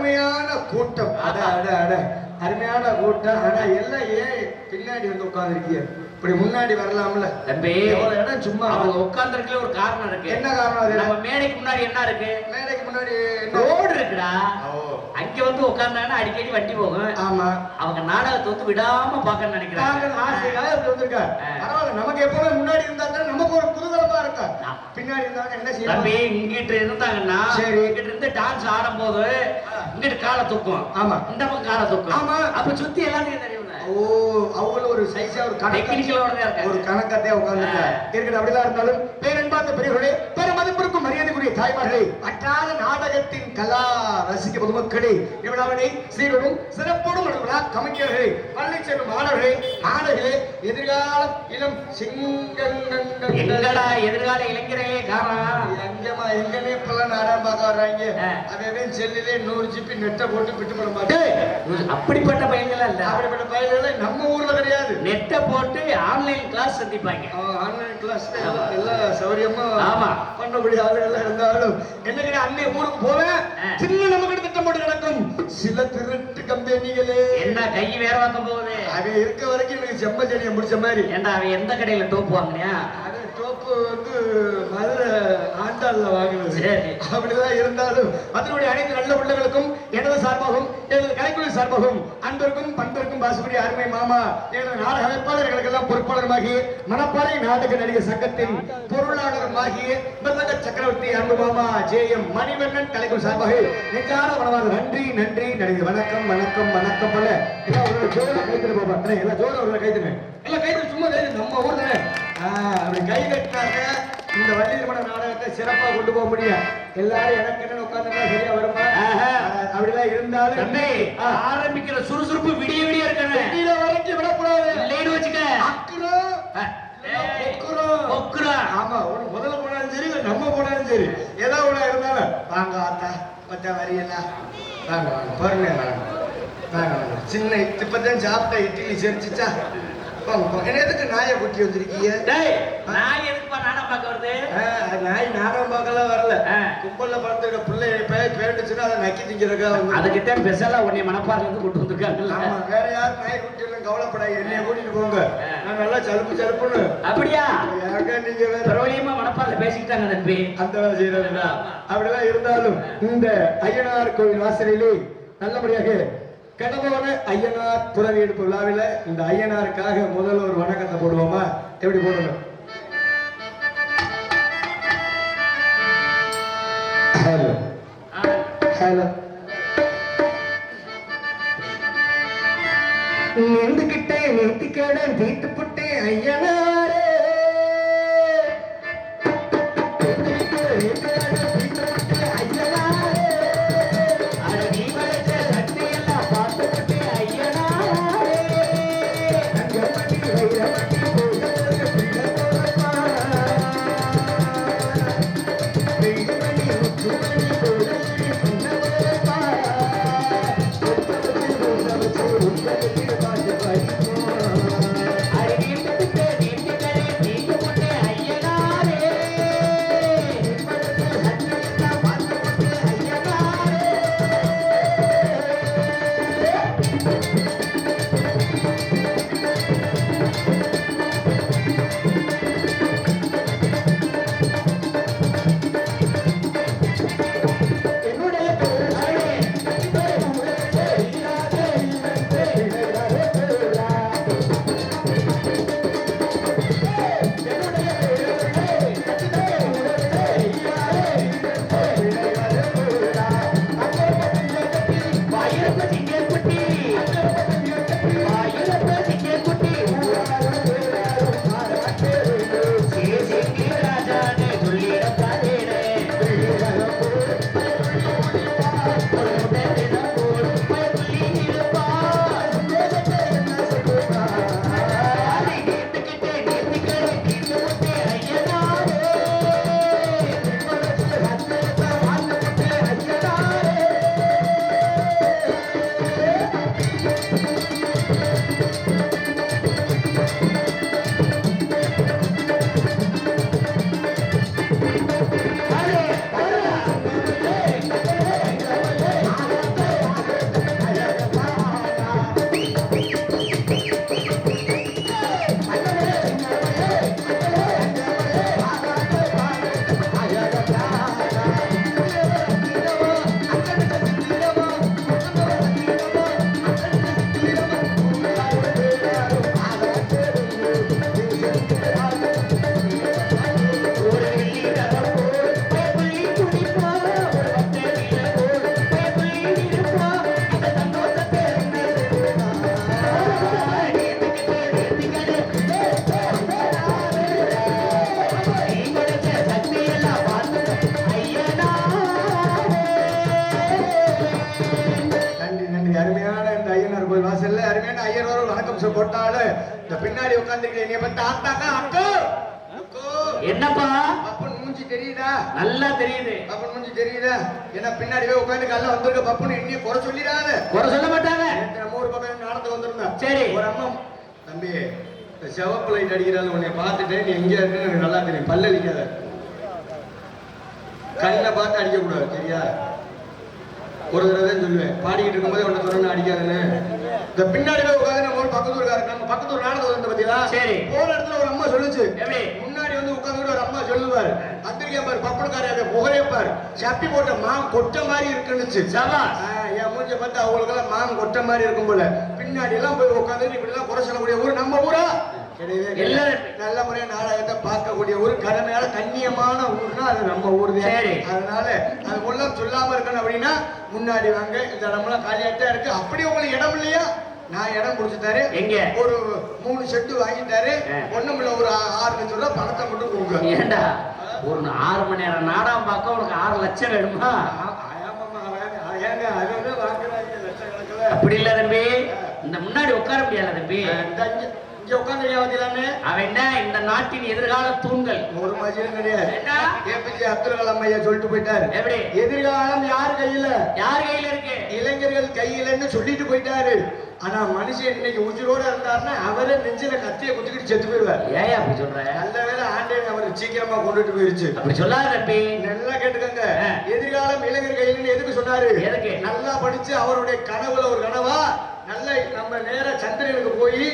அருமையான கூட்டம். அட அட அட அருமையான கூட்டம். ஆனா எல்லாம் ஏன் பின்னாடி வந்து உட்கார்ந்துருக்கீங்க? இப்படி முன்னாடி வரலாம்ல தம்பி. எவ்வளவு இடம் சும்மா அவங்க உட்கார்ந்துருக்கல ஒரு காரணம் இருக்கு. என்ன காரணம் அது? நம்ம மேடைக்கு முன்னாடி என்ன இருக்கு? மேடைக்கு முன்னாடி ரோடு இருக்குடா. அங்க வந்து உட்கார்ந்தாங்கன்னா அடிக்கடி வண்டி போகும். ஆமா, அவங்க நாடகத்தை வந்து விடாம பாக்கணும்னு நினைக்கிறாங்க. பரவாயில்ல, நமக்கு எப்பவுமே முன்னாடி இருந்தா தான் நமக்கு ஒரு குதூகலமா இருக்கா. பின்னாடி இருந்தாங்க என்ன செய்ய? தம்பி இங்கிட்டு இருந்தாங்கன்னா சரி, இங்கிட்டு இருந்து டான்ஸ் ஆடும் போது இங்கிட்டு காலை தூக்கும். ஆமா, இந்த பக்கம் காலை தூக்கும். ஆமா, அப்ப சுத்தி எல்லாத்தையும் தெரியும். ஓ, அவ்வளவு ஒரு சைஸா ஒரு கணக்கத்தே உட்கார்ந்து இருக்கட்டும். அப்படிதான் இருந்தாலும் பேரன்பார்த்த பெரியவர்களே, பெருமதிப்பிற்கும் மரியாதைக்குரிய தாய்மார்களே, அற்றாத நாடகத்தின் கலா ரசிக்க பொதுமக்களே, இவ்வளவனை சீரோடும் சிறப்போடும் விழா கமிட்டியர்களே, பள்ளி செல்லும் மாணவர்களே, மாணவர்களே, எதிர்காலம் இளம் சிங்கங்கடா எதிர்கால இளைஞர்களே காரணம் எங்கம்மா எங்கன்னே இப்பெல்லாம் நாடகம் பார்க்க வர்றாங்க. அதே செல்லிலே 100 ஜிபி நெட்டை போட்டு விட்டு போட மாட்டேன். அப்படிப்பட்ட பையன்களா இல்ல, அப்படிப்பட்ட பையன் நம்ம ஊர்ல கிடையாது. நெட்டை போட்டு ஆன்லைன் கிளாஸ் சந்திப்பாங்க. ஆன்லைன் கிளாஸ் எல்லாம் சௌரியமா ஆமா பண்ணக்கூடிய ஆளுகள் இருந்தாலும் என்ன அன்னை ஊருக்கு போவேன். சின்ன நம்ம கிட்ட திட்டம் போட்டு கிடக்கும் சில திருட்டு கம்பெனிகளே. என்ன கை வேற வாங்க போகுது? அவன் இருக்க வரைக்கும் எனக்கு செம்ம செடியை முடிச்ச மாதிரி. ஏண்டா அவன் எந்த கடையில டோப்பு வாங்கினியா? டோப்பு வந்து மதுரை ஆண்டாள்ல வாங்கினது. அப்படிதான் இருந்தாலும் அதனுடைய அனைத்து நல்ல உள்ளங்களுக்கும் எனது சார்பாகவும் எனது கலைக்குழு சார்பாகவும் அன்பிற்கும் பண்பிற்கும் பாசுபடி அருமை மாமா எனது நாடக அமைப்பாளர்களுக்கு எல்லாம் பொறுப்பாளருமாகி மணப்பாறை நாடக நடிகர் சங்கத்தின் பொருளாளருமாகிய மிருதக சக்கரவர்த்தி அன்பு மாமா ஜே.எம். மணிவண்ணன் கலைக்குழு சார்பாக நெஞ்சார மனவாத நன்றி நன்றி நடிகை. வணக்கம் வணக்கம் வணக்கம். போல எல்லாம் ஒரு ஜோர கைத்தறி போப்பா, எல்லாம் ஜோர ஒரு கைத்தறி, எல்லாம் கைத்தறி சும்மா நம்ம ஊர்ல அப்படி கை கட்டினாங்க இந்த வள்ளி திருமண நாடகத்தை சிறப்பா கொண்டு போக முடியும். எல்லாரும் எனக்கு என்ன உட்கார்ந்து சரியா வருமா? அப்படிலாம் இருந்தாலும் ஆரம்பிக்கிற சுறுசுறுப்பு விடிய விடிய இருக்கணும். வரைக்கும் விடக்கூடாது. இல்லைன்னு வச்சுக்க ஆமா, முதல்ல போனாலும் சரி நம்ம போனாலும் சரி ஏதாவது ஒண்ணா இருந்தாலும் வாங்க ஆத்தா பத்தா வரியெல்லாம் வாங்க வாங்க பாருங்க வாங்க வாங்க வாங்க. சின்ன இப்பதான் சாப்பிட்ட இட்லி செரிச்சிச்சா எதுக்கு நாயை குட்டி வந்திருக்கீங்க? நாய் எதுக்குப்பா நாடகம் பார்க்க வருது? நாய் நாடகம் பார்க்கலாம் வரல, கும்பல்ல பறந்துருக்க பிள்ளை பேண்டுச்சுன்னா அதை நக்கி திங்கிறக்கா. அதுக்கிட்ட ஸ்பெஷலா உன்னை மணப்பாறையில இருந்து கூட்டு வந்திருக்காங்க. ஆமா, வேற யாரும் நாய் குட்டி எல்லாம் கவலைப்படாது, என்னைய கூட்டிட்டு போங்க, நான் நல்லா சலுப்பு சலுப்புன்னு. அப்படியா? நீங்க வேற பரவாயில்லையமா மணப்பாறையில பேசிக்கிட்டாங்க தம்பி. அந்த வேலை செய்யறதுல அப்படிலாம் இருந்தாலும் இந்த ஐயனார் கோவில் வாசலிலே நல்லபடியாக கடவோட ஐயனார் துறவி எடுப்பு விழாவில் இந்த ஐயனாருக்காக முதல்ல ஒரு வணக்கத்தை போடுவோமா? எப்படி போடணும்? Hello hello. நின்றுகிட்டே நிறுத்திக்கடன் தீட்டு புட்டே ஐயனாரே, டான்ஸ் போட்டாலும் இந்த பின்னாடி உட்காந்துக்கிட்டு என்னைய பத்தி ஆத்தாக்கா அக்கோ என்னப்பா பப்புன் மூஞ்சி தெரியுதா? நல்லா தெரியுது. பப்புன் மூஞ்சி தெரியுதா? ஏன்னா பின்னாடி போய் உட்காந்து கல்ல வந்திருக்க பப்புன் இன்னைய குறை சொல்லிடாத. குறை சொல்ல மாட்டாங்க. நம்ம ஊர் பக்கம் நடந்து வந்திருந்தா சரி ஒரு அம்மா தம்பி இந்த செவப்பு லைட் அடிக்கிறாள் உன்னை பார்த்துட்டு நீ எங்க இருக்குன்னு எனக்கு நல்லா தெரியும். பல்ல அடிக்காத, கண்ணை பார்த்து அடிக்க கூடாது சரியா? ஒரு தடவை தான் சொல்லுவேன், பாடிக்கிட்டு இருக்கும்போது உன்னை தொடர்ந்து அடிக்காதுன்னு. இந்த பின்னாடி போய் உட்காந்து நம்ம பக்கத்து ஊருக்காரு நம்ம பக்கத்து ஊர் நாடகம் வந்து பாத்தீங்களா? சரி போன இடத்துல ஒரு அம்மா சொல்லுச்சு, முன்னாடி வந்து உட்காந்து ஒரு அம்மா சொல்லுவாரு அத்திரிக்கா பாரு பப்பனுக்கார புகழைப்பாரு சப்பி போட்ட மாம் கொட்டை மாதிரி இருக்குன்னு. என் மூஞ்ச பார்த்து அவங்களுக்கு எல்லாம் மாம் கொட்டை மாதிரி இருக்கும் போல. பின்னாடி எல்லாம் போய் உட்காந்து இப்படி எல்லாம் குறை சொல்லக்கூடிய ஊர் நம்ம ஊரா கிடையவே. நல்ல முறையா நாடகத்தை பார்க்கக்கூடிய ஒரு கடமையால கண்ணியமான ஊர்னா அது நம்ம ஊர் தான். அதனால அது உள்ள சொல்லாம இருக்கணும் அப்படின்னா முன்னாடி வாங்க, இந்த இடம்லாம் காலியாட்டா இருக்கு. அப்படி உங்களுக்கு இடம் இல்லையா? நான் இடம் கொடுத்துட்டாரு, எங்க ஒரு 3 செட்டு வாங்கிட்டாரு. ஒண்ணுமில்ல ஒரு 6 லட்சம் ரூபாய் பணத்தை மட்டும் கொடுங்க. ஏண்டா ஒரு 6 மணி நேரம் நாடகம் பார்க்க உனக்கு 6 லட்சம் வேணுமா? அப்படி இல்ல தம்பி, இந்த முன்னாடி உட்கார முடியாது தம்பி. இங்க உட்காந்து அவன் இந்த நாட்டின் எதிர்கால தூண்கள். ஒரு மதியம் கிடையாது. ஏபிஜே அப்துல் கலாம் ஐயா சொல்லிட்டு போயிட்டாரு, எப்படி எதிர்காலம் யார் கையில? யார் கையில இருக்கு? இளைஞர்கள் கையிலன்னு சொல்லிட்டு போயிட்டாரு. ஆனா மனுஷன் இன்னைக்கு உயிரோட இருந்தாருன்னா அவரே நெஞ்சில கத்திய குத்திக்கிட்டு செத்து போயிருவார். ஏன் அப்படி சொல்ற? நல்ல வேலை ஆண்டவன் அவர் சீக்கிரமா கொண்டுட்டு போயிருச்சு. அப்படி சொல்லாத தம்பி, நல்லா கேட்டுக்கங்க. எதிர்காலம் இளைஞர் கையிலன்னு எதுக்கு சொன்னாரு? எதுக்கு? நல்லா படிச்சு அவருடைய கனவுல ஒரு கனவா நல்ல நம்ம நேர சந்திரனுக்கு போய்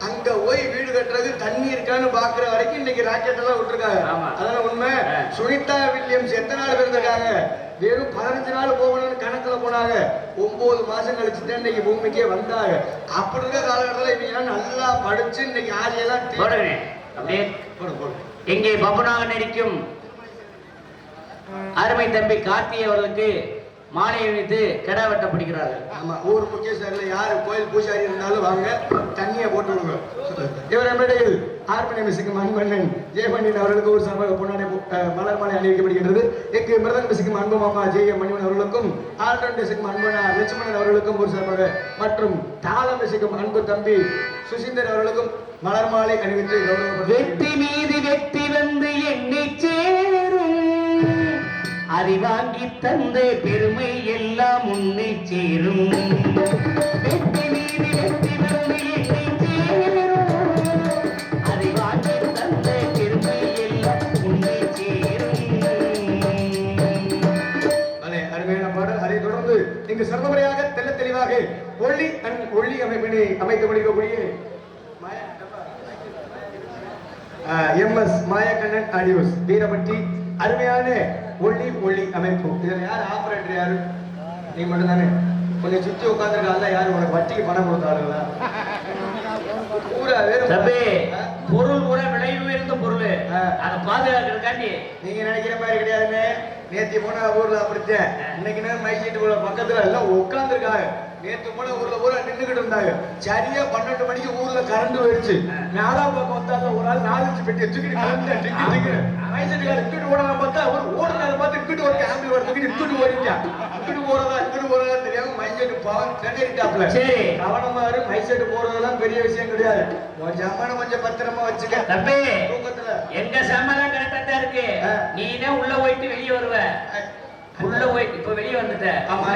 அங்க போய் வீடு கட்டுறது தண்ணி இருக்கான்னு பாக்குற வரைக்கும் இன்னைக்கு ராக்கெட் எல்லாம் விட்டுருக்காங்க. அதெல்லாம் உண்மை. சுனிதா வில்லியம்ஸ் எத்தனை நாள் இருந்திருக்காங்க? வெறும் 15 நாள் போகணும்னு கணக்குல போனாங்க. 9 மாசம் கழிச்சு தான் இன்னைக்கு பூமிக்கே வந்தாங்க. அப்படி இருக்க காலகட்டத்தில் இவங்க நல்லா படிச்சு இன்னைக்கு ஆரியெல்லாம் எங்கே பப்புனாக நடிக்கும் அருமை தம்பி கார்த்தி அவர்களுக்கு மாலை அணிவித்து கிடா வெட்ட பிடிக்கிறார்கள். ஆமா, ஊர் முக்கியஸ்தர்ல யாரு கோயில் பூசாரி இருந்தாலும் வாங்க, தண்ணியை போட்டு விடுங்க. இவர் நம்மிடையில் ஆர்மணி மிசிக்கும் அன்பண்ணன் ஜெயமணியன் அவர்களுக்கு ஒரு சார்பாக பொன்னாடை மலர் மாலை அணிவிக்கப்படுகின்றது. எக்கு மிருதங்க மிசிக்கும் அன்பு மாமா ஜெய மணிவன் அவர்களுக்கும், ஆல்ரவுண்ட் மிசிக்கும் அன்பனா லட்சுமணன் அவர்களுக்கும் ஒரு சார்பாக, மற்றும் தாளம் மிசிக்கும் அன்பு தம்பி சுசீந்தர் அவர்களுக்கும் மலர் மாலை அணிவித்து வெற்றி மீது வெற்றி வந்து எண்ணி சேரும், அதை வாங்கி தந்த பெருமை எல்லாம் உன்னை சேரும். வெற்றி மீது வெற்றி வந்து என்னை சேரும், அதை வாங்கி தந்த பெருமை எல்லாம் உன்னை சேரும். அருமையான பாடல். அதை தொடர்ந்து இங்கு சர்வமுறையாக தெல்ல தெளிவாக ஒளி அமைப்பினை அமைத்து முடிக்கக்கூடிய MS மாயக்கண்ணன் ஆடியோஸ் வீரபட்டி அருமையான ஒளி அமைப்பு. இதுல யார் ஆபரேட்டர்? யாரு? நீ மட்டும் தானே. கொஞ்சம் சுத்தி உட்காந்துருக்கால யாரு? உனக்கு வட்டிக்கு பணம் கொடுத்தாருங்களா? பொருள் கூட விலை உயர்ந்த பொருள், அதை பாதுகாக்கிறதுக்காண்டி நீங்க நினைக்கிற மாதிரி கிடையாதுன்னு. நேத்தி போன ஊர்ல அப்படித்தான். இன்னைக்கு நேரம் மைசீட்டு பக்கத்துல எல்லாம் உட்காந்துருக்காங்க. நேற்று போன ஊர்ல ஊரா நின்றுகிட்டு இருந்தாங்க. சரியா 12 மணிக்கு ஊர்ல கரண்ட் போயிடுச்சு. 4ஆம் பக்கம் வந்தாங்க ஒரு ஆள் 4 பெட்டி தூக்கிட்டு மைசீட்டுக்கார இங்கிட்டு ஓடலாம் பார்த்தா அவர் ஓடுறத பார்த்து இங்கிட்டு ஒரு ஆம்பி வரதுக்கு இங்கிட்டு ஓடிட்டான். இங்கிட்டு போறதா தெரியாம மைசீட்டு பவன் திணறிட்டாப்ல. சரி கவனமா இரு, மைசீட்டு போறதெல்லாம் பெரிய விஷயம் கிடையாது. உன் ஜமான கொஞ்சம் பத்திரமா வச்சுக்க தம்பி. தூக்கத்துல எங்க சமாதானம் கரெக்டா தான் இருக்கு. நீனே உள்ள போயிட்டு வெளியே வருவ. உள்ள போய் இப்ப வெளியே வந்துட்ட.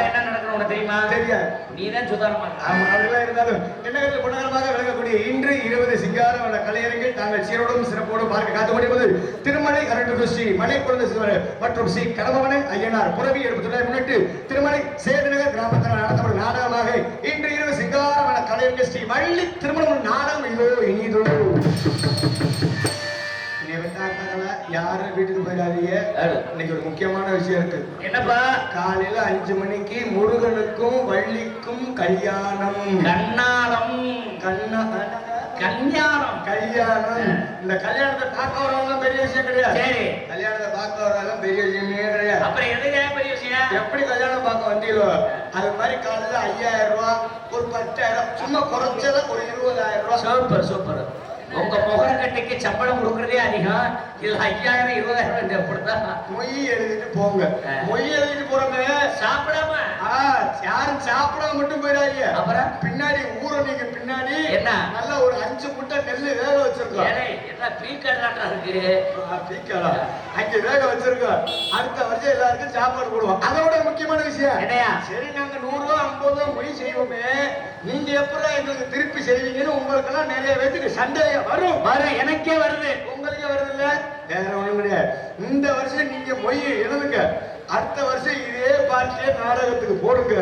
என்ன நடக்கணும் உனக்கு தெரியுமா? தெரியாது. நீதான் சுதாரமா. ஆமா, அப்படிலாம் இருந்தாலும் என்ன குணகரமாக விளங்கக்கூடிய இன்று 20 சிங்கார கலையரங்கில் தாங்கள் சீரோடும் சிறப்போடும் பார்க்க காத்து கொண்டிருப்பது திருமலை அருள்மிகு ஸ்ரீ மலை குழந்தை சிவன் மற்றும் ஸ்ரீ கடம்பவன ஐயனார் புரவி 79 முன்னிட்டு திருமலை சேதுநகர் கிராமத்தில் நடத்தப்படும் நாடகமாக இன்று 20 சிங்கார கலையரங்கில் ஸ்ரீ வள்ளி திருமணம் நாடகம் இதோ இனிதோ. யாரும் வீட்டுக்கு போயிடாதீங்க. இன்னைக்கு ஒரு முக்கியமான விஷயம் இருக்கு. என்னப்பா? காலையில 5 மணிக்கு முருகனுக்கும் வள்ளிக்கும் கல்யாணம். கல்யாணம். இந்த கல்யாணத்தை பார்க்க வரவங்க பெரிய விஷயம் கிடையாது. சரி, கல்யாணத்தை பார்க்க வரவங்க பெரிய விஷயமே கிடையாது. அப்புறம் எதுக்கு பெரிய விஷயம்? எப்படி கல்யாணம் பார்க்க வந்தீங்களோ அது மாதிரி காலையில 5000 ரூபாய், ஒரு 10,000, சும்மா குறைச்சத ஒரு 20,000 ரூபாய். சூப்பர். உங்க முகரக்கட்டைக்கு சம்பளம் கொடுக்கறதே அதிகம். இதுல 5000 20,000 எப்படிதான் மொய் எழுதிட்டு போங்க. மொய் எழுதிட்டு போறோமே சாப்பிடாம யாரும் சாப்பிடாம மட்டும் போயிடாதீங்க. அப்புறம் பின்னாடி ஊரை நீங்க பின்னாடி என்ன நல்ல ஒரு 5 முட்டை நெல்லு வேக வச்சிருக்கோம். என்ன பீக்காட்டா இருக்கு பீக்காடா அங்க வேக வச்சிருக்கோம். அடுத்த வருஷம் எல்லாருக்கும் சாப்பாடு போடுவோம். அதோட முக்கியமான விஷயம் என்னையா சரி நாங்க 100 ரூபா 50 ரூபா மொய் செய்வோமே நீங்க எப்பதான் எங்களுக்கு திருப்பி செய்வீங்கன்னு உங்களுக்கெல்லாம் நிறைய பேருக்கு சண்டையா வரும். எனக்கே வருது உங்களுக்கே வருது இல்ல வேற ஒண்ணும் கிடையாது. இந்த வருஷம் நீங்க மொய் எழுதுங்க. அடுத்த வருஷம் இதே பார்ட்டியே நாடகத்துக்கு போடுங்க.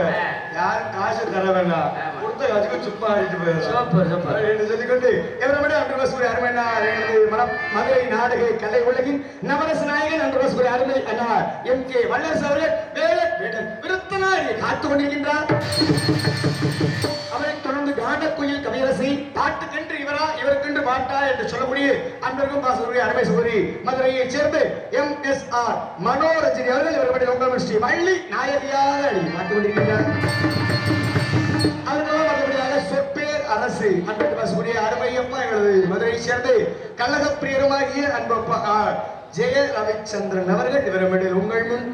யாரும் காசு தர வேண்டாம். கொடுத்த காசுக்கு சும்மா ஆடிட்டு போயிடலாம் சொல்லிக்கொண்டு எவரமேட அன்பரசூரி அருமையா மதுரை நாடக கலை உலகின் நவரச நாயகன் அன்பரசூரி அருமை அண்ணா MK வல்லரசு அவர்கள் விருத்தனாரி காத்து கொண்டிருக்கின்றார். அவரை தொடர்ந்து கானக்குயில் கவியரசி பாட்டுக்கென்று இவரா இவருக்கென்று பாட்டா என்று சொல்லக்கூடிய அன்பருக்கும் பாசூரி அருமை சகோதரி மதுரையைச் சேர்ந்து MSR மனோரஞ்சனி அவர்கள் இவர்களுடைய உங்கள் ஸ்ரீ வள்ளி நாயகியாக காத்து கொண்டிருக்கின்றார். அதனால மறுபடியாக சொற்பேர் அரசு அன்பு பாசூரிய அருமையப்பா எங்களது மதுரையைச் சேர்ந்து கழகப்பிரியருமாகிய அன்பப்பா ஜெய ரவிச்சந்திரன் அவர்கள் இவருடைய உங்கள் முன்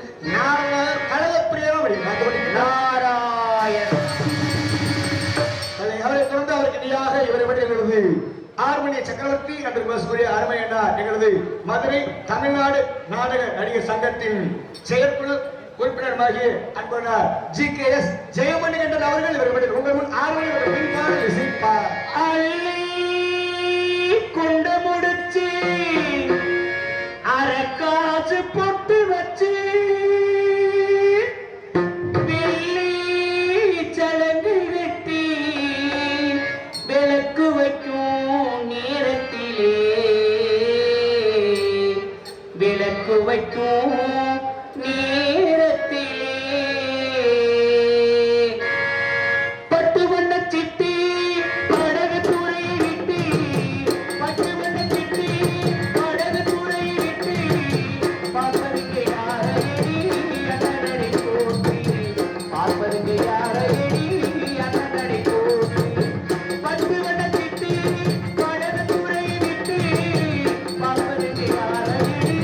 கழகப்பிரியரும் காத்து கொண்டிருக்கிறார். அவரை தொடர்ந்து அவருக்கு இணையாக இவரை எங்களது ஆர்மணிய சக்கரவர்த்தி அன்பு அருமை அண்ணா எங்களது மதுரை தமிழ்நாடு நாடக நடிகர் சங்கத்தின் செயற்குழு உறுப்பினருமாகிய அன்பனார் GKS ஜெயமணிகண்டன் அவர்கள் இவருடைய உங்கள் முன் ஆர்மணிய இசைப்பார். கொண்டு முடிச்சு அரக்காசு பொட்டு வச்சு வைக்கும் நேரத்திலே பட்டு வண்ண சிட்டி படகு துறையை விட்டு பட்டு வண்ண சிட்டி படகு துறையை விட்டு பார்ப்பதற்கு யாரையடி அண்ணனை போற்றி பார்ப்பதற்கு யாரையடி அண்ணனை போற்றி பட்டு வண்ண சிட்டி படகு துறையை விட்டு பார்ப்பதற்கு யாரையடி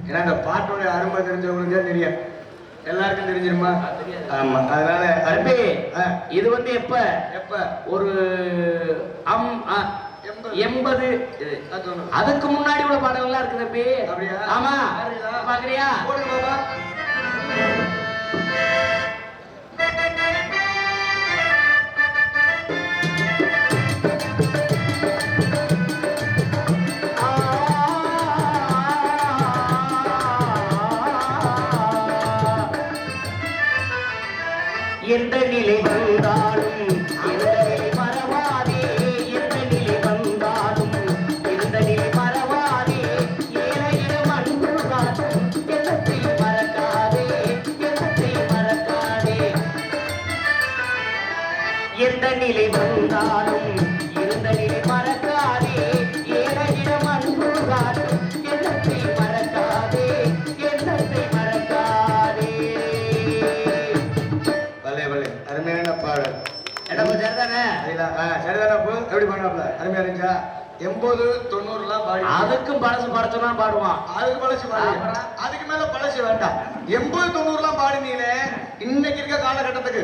ஏன்னா அந்த பாட்டோட அருமை தெரிஞ்சவங்களுக்கே தெரியும். எல்லாருக்கும் தெரிஞ்சிருமா? ஆமா. அதனால அருமை இது வந்து எப்ப எப்ப ஒரு 80 அதுக்கு முன்னாடி உள்ள பாடல்கள்லாம் இருக்குது தம்பி. அப்படியா? ஆமா. பாக்குறியா? போடுங்க பாபா. எந்த நிலை வந்தாலும் எந்த நிலை மறவாதே, எந்த நிலை வந்தாலும் எந்த நிலை மறவாதே, ஏழையிடம் அன்பு காட்டும் எண்ணத்தை மறக்காதே, எண்ணத்தை மறக்காதே. எந்த நிலை வந்தாலும் எந்த நிலை மறக்காதே, ஏழையிடம் அன்பு காட்டும் எண்ணத்தை மறக்காதே, எண்ணத்தை மறக்காதே. சரிதானே? சரிதானே. எப்படி பண்ணாப்ல அருமையா இருந்துச்சா? 80 90 பாடி அதுக்கும் பழசு படைச்சோம்னா பாடுவான். அதுக்கு பழசு பாடி, அதுக்கு மேல பழசு வேண்டாம். 80 90 பாடினீங்களே இன்னைக்கு இருக்க காலகட்டத்துக்கு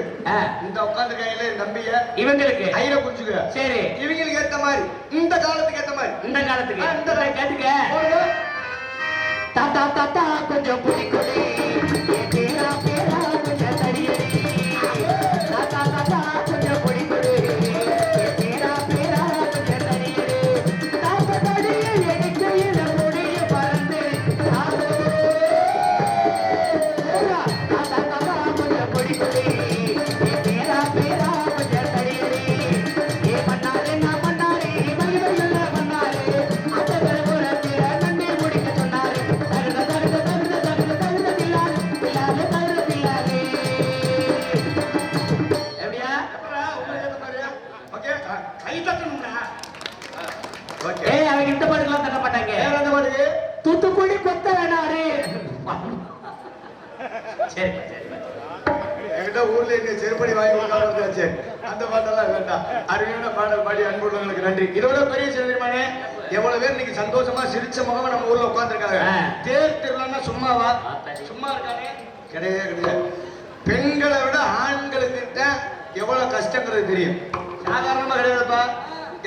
இந்த உட்கார்ந்து கையில நம்பிய இவங்களுக்கு ஐர குஞ்சுங்க. சரி, இவங்களுக்கு ஏத்த மாதிரி இந்த காலத்துக்கு ஏத்த மாதிரி இந்த காலத்துக்கு இந்த கேட்டுக்க. தாத்தா தாத்தா கொஞ்சம் புடி கொடி பேரா பேரா கொஞ்சம் தடியடி. தாத்தா தாத்தா கொஞ்சம் புடி கொடி பேரா பேரா கொஞ்சம் தடியடி. தாத்தா தடிய எடுக்கையில முடிய பறந்து தாத்தா தாத்தா கொஞ்சம் புடி கொடி பேரா பேரா கொஞ்சம் தடியடி. ஏ பண்ணாரு நான் பண்ணாரு மகிழ்ச்சியில பண்ணாரு அந்த கருப்புறத்தில நன்னே முடிக்க சொன்னாரு. தகுத தகுத தகுத தகுத தகுத தில்லாலே தில்லாலே தகுத தில்லாலே. எப்படியா? ஓகே, கை தட்டணும்டா. ஓகே, ஏய் அவங்க இந்த பாட்டுலாம் தட்ட மாட்டாங்க. வேற எந்த பாட்டு? தூத்துக்குடி கொத்த வேணாரு. சரி சரி. என்கிட்ட ஊர்ல இங்க செருப்படி வாங்கி கொடுத்தாச்சு. அந்த பாட்டெல்லாம் வேண்டாம். அருமையான பாடல் பாடி அன்புள்ளவங்களுக்கு நன்றி. இதோட பெரிய சிறுமானே எவ்வளவு பேர் இன்னைக்கு சந்தோஷமா சிரிச்ச முகமா நம்ம ஊர்ல உட்கார்ந்துருக்காங்க. தேர் திருவிழான்னா சும்மாவா? சும்மா இருக்கானே கிடையவே கிடையாது. பெண்களை விட ஆண்களுக்கு எவ்வளவு கஷ்டங்கிறது தெரியும். சாதாரணமா கிடையாதுப்பா.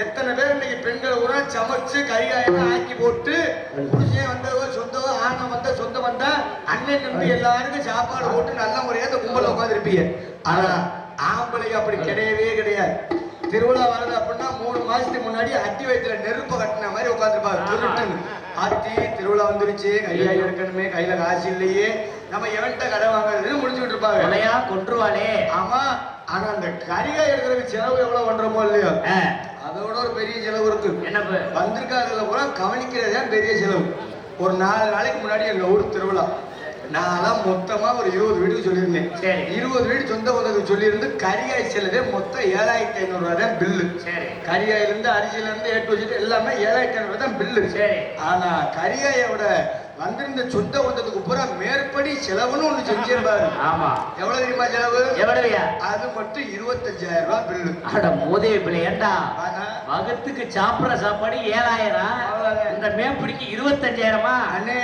எத்தனை பேர் இன்னைக்கு பெண்களை கூட சமைச்சு கைகாயெல்லாம் ஆக்கி போட்டு புடிச்சே வந்தவோ சொந்தவோ ஆணம் வந்த சொந்தம் வந்தா அண்ணன் தம்பி எல்லாருக்கும் சாப்பாடு போட்டு நல்ல முறையா அந்த கும்பல உட்காந்துருப்பீங்க. ஆனா ஆம்பளைக்கு அப்படி கிடையவே கிடையாது. திருவிழா வருது அப்படின்னா 3 மாசத்துக்கு முன்னாடி அட்டி வயிற்றுல நெருப்பு கட்டின மாதிரி உட்காந்துருப்பாங்க. ஆத்தி திருவிழா வந்துருச்சு, கையாய் எடுக்கணுமே, கையில காசு இல்லையே, நம்ம எவன்ட்ட கடை வாங்குறதுன்னு முடிச்சுட்டு இருப்பாங்க. கொன்றுவாளே. ஆமா, ஆனா அந்த கறிகாய் எடுக்கிறதுக்கு செலவு எவ்வளவு பண்றோமோ இல்லையோ அதோட ஒரு பெரிய செலவு இருக்கு. என்ன வந்திருக்காதுல கூட கவனிக்கிறதே பெரிய செலவு. ஒரு 4 நாளைக்கு முன்னாடி எங்க ஊர் திருவிழா நான் மொத்தமா ஒரு 20 வீட்டுக்கு சொல்லியிருந்தேன். 20 வீடு சொந்த உதவி சொல்லியிருந்து கறிகாய் செலவே மொத்தம் 7500 ரூபாய் தான் பில்லு. கறிகாயில இருந்து அரிசியில இருந்து ஏட்டு வச்சுட்டு எல்லாமே 7500 தான் பில்லு. ஆனா கறிகாயோட வந்திருந்த சொந்த வந்ததுக்கு பூரா மேற்படி செலவுன்னு ஒண்ணு செஞ்சிருப்பாரு. ஆமா, எவ்வளவு தெரியுமா செலவு? எவ்வளவுயா? அது மட்டும் 25000 ரூபாய் பில்லு. அட மோதே பிள்ளையண்டா, வகுத்துக்கு சாப்பிடுற சாப்பாடு 7000, இந்த மேற்படிக்கு 25000. அண்ணே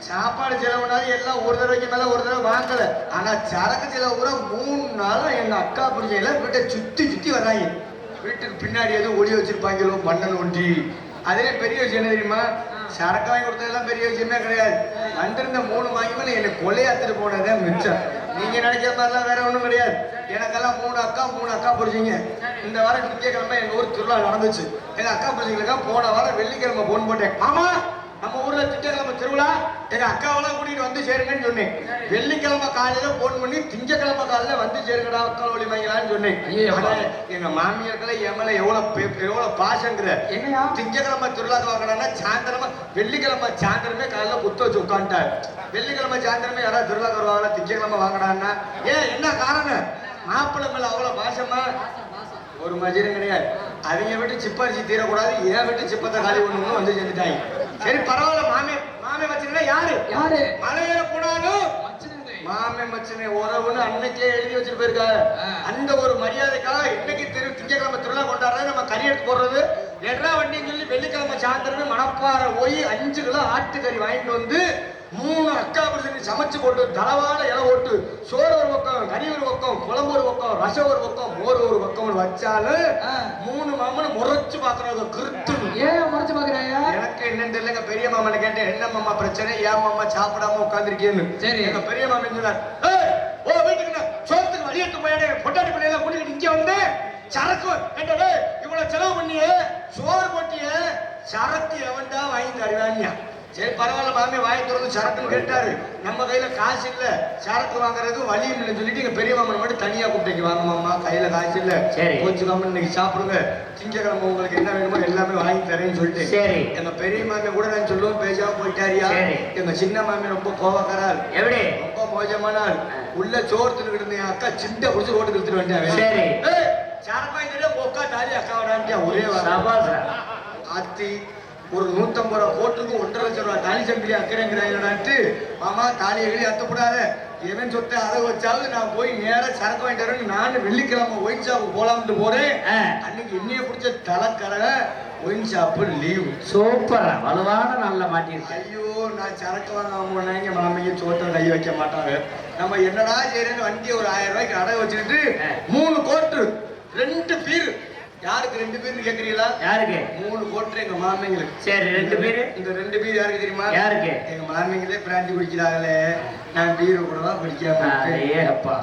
சாப்பாடு செலவுனாலும் எல்லாம் ஒரு தடவைக்கு மேல ஒரு தடவை வாங்கல. ஆனா சரக்கு செலவு பூரா 3 நாளா எங்க அக்கா பிடிச்ச எல்லாம் வீட்டை சுத்தி சுத்தி வர்றாங்க. வீட்டுக்கு பின்னாடி எதுவும் ஒளி வச்சிருப்பாங்களோ மண்ணன் ஒன்றி. அதே பெரிய விஷயம் என்ன தெரியுமா? சரக்கு வாங்கி கொடுத்ததெல்லாம் பெரிய விஷயமே கிடையாது. வந்திருந்த 3 வாங்கி என்னை கொலையாத்துட்டு போனதான் மிச்சம். நீங்க நினைக்கிற மாதிரிலாம் வேற ஒண்ணும் கிடையாது. எனக்கெல்லாம் 3 அக்கா பிடிச்சிங்க. இந்த வாரம் திங்கக்கிழமை எங்க ஊர் திருவிழா நடந்துச்சு. எங்க அக்கா பிடிச்சிங்களுக்கா போன வாரம் வெள்ளிக்கிழமை போன் போட்டேன். ஆமா, நம்ம ஊர்ல திங்கக்கிழமை திருவிழா, எங்க அக்காவெல்லாம் கூட்டிட்டு வந்து சேருங்கன்னு சொன்னேன். வெள்ளிக்கிழமை காலையில போன் பண்ணி திங்கக்கிழமை காலையில வந்து சேருங்கடா அக்கா ஒளி வாங்கலான்னு சொன்னேன். எங்க மாமியார்களை எம்எல்ஏ எவ்வளவு பாசங்கிற. திங்கக்கிழமை திருவிழாக்கு வாங்கினா சாயந்தரமா, வெள்ளிக்கிழமை சாயந்தரமே காலையில குத்த வச்சு உட்காந்துட்டாரு. வெள்ளிக்கிழமை சாயந்தரமே யாராவது திருவிழாக்கு வருவாங்களா? திங்கக்கிழமை வாங்கினான்னா என்ன காரணம்? மாப்பிள்ளை மேல அவ்வளவு பாசமா? ஒரு மஜிரம் கிடையாது. அவங்க விட்டு சிப்பரிசி தீரக்கூடாது, ஏன் விட்டு சிப்பத்தை காலி பண்ணணும்னு வந்து செஞ்சுட்டாங்க. சரி பரவாயில்ல, மாமே மச்சனா யாரு மலையில போனாலும் மாமே மச்சனை உறவுன்னு அன்னைக்கே எழுதி வச்சுட்டு போயிருக்காரு. அந்த ஒரு மரியாதைக்காக இன்னைக்கு திங்கக்கிழமை திருவிழா கொண்டாடுறது, நம்ம கறி எடுத்து போடுறது எட்ரா வண்டின்னு சொல்லி வெள்ளிக்கிழமை சாயந்தரமே மணப்பாறை போய் 5 கிலோ ஆட்டுக்கறி வாங்கிட்டு வந்து 3 அக்கா பிடிச்சி சமைச்சு போட்டு தளவான இலை ஓட்டு சோறு ஒரு பக்கம், கறி ஒரு பக்கம், குழம்பு ஒரு பக்கம், ரசம் ஒரு பக்கம், மோர் ஒரு பக்கம் வச்சாலும் 3 மாமனை முறைச்சு பாக்குறாங்க. கிருத்து ஏன் முறைச்சு பாக்குறாங்க? எனக்கு என்னன்னு தெரியல. பெரிய மாமனை கேட்டேன், என்ன மாமா பிரச்சனை, ஏன் மாமா சாப்பிடாம உட்காந்துருக்கேன்னு. சரி, எங்க பெரிய மாமன் சொன்னார், ஓ வீட்டுக்கு சோத்துக்கு வழியட்டு போயாடே பொட்டாட்டி பிள்ளையெல்லாம் கூட்டிட்டு இங்க வந்து சரக்கு கேட்டே இவ்வளவு செலவு பண்ணியே சோறு போட்டிய சரக்கு எவன்டா வாங்கி தருவாங்க. சரி பரவாயில்ல மாமி வாங்கி திறந்து சரக்குன்னு கேட்டாரு. நம்ம கையில காசு இல்ல, சரக்கு வாங்குறது வழி இல்லைன்னு சொல்லிட்டு எங்க பெரிய மாமன் மட்டும் தனியா கூப்பிட்டு வாங்க மாமா, கையில காசு இல்ல, கோச்சுக்காம இன்னைக்கு சாப்பிடுங்க, திங்கக்கிழமை உங்களுக்கு என்ன வேணுமோ எல்லாமே வாங்கி தரேன்னு சொல்லிட்டு. சரி, எங்க பெரிய மாமி கூட நான் சொல்லுவோம் பேசாம போயிட்டாரியா. எங்க சின்ன மாமி ரொம்ப கோவக்காரார், எப்படி ரொம்ப மோசமானார். உள்ள சோறு தின்னுக்கிட்டு இருந்த என் அக்கா சிண்டை குடிச்சு ரோட்டு கொடுத்துட்டு வந்தாங்க. சரி, சரக்கு வாங்கிட்டு உட்கா தாரி அக்கா வரான்ட்டியா ஒரே ஆத்தி ஒரு 150 ரூபா போட்டுக்கு 1.5 லட்சம் ரூபாய் தாலி சங்கிலி அக்கறைங்கிறாங்கடான்ட்டு மாமா தாலியை அத்தப்படாத எவன் சொத்தை அதை வச்சாவது நான் போய் நேரா சரக்கு வாங்கிட்டு வரேன். நானும் வெள்ளிக்கிழமை ஒயின் ஷாப்பு போலாம்னு போறேன். அன்னைக்கு என்னைய பிடிச்ச தலைக்கரை ஒயின் ஷாப்பு லீவு. சூப்பரா வலுவான நல்ல மாட்டிருக்கேன். ஐயோ நான் சரக்கு வாங்க போனாங்க மாமிக்கு சோத்தை கை வைக்க மாட்டாங்க. நம்ம என்னடா செய்யறேன்னு வண்டியை ஒரு 1000 ரூபாய்க்கு அடை வச்சுக்கிட்டு 3 கோட்டு 2 பீர். யாருக்கு 2 பேர்னு கேக்குறீங்களா? யாருக்கு? 3 கோட்டு எங்க மாமிங்களுக்கு. சரி 2 பேரு. இந்த 2 பேர் யாருக்கு தெரியுமா? யாருக்கு? எங்க மாமிங்களே பிராந்தி குடிக்கிறாங்களே, நான் பீர் கூட தான் குடிக்காம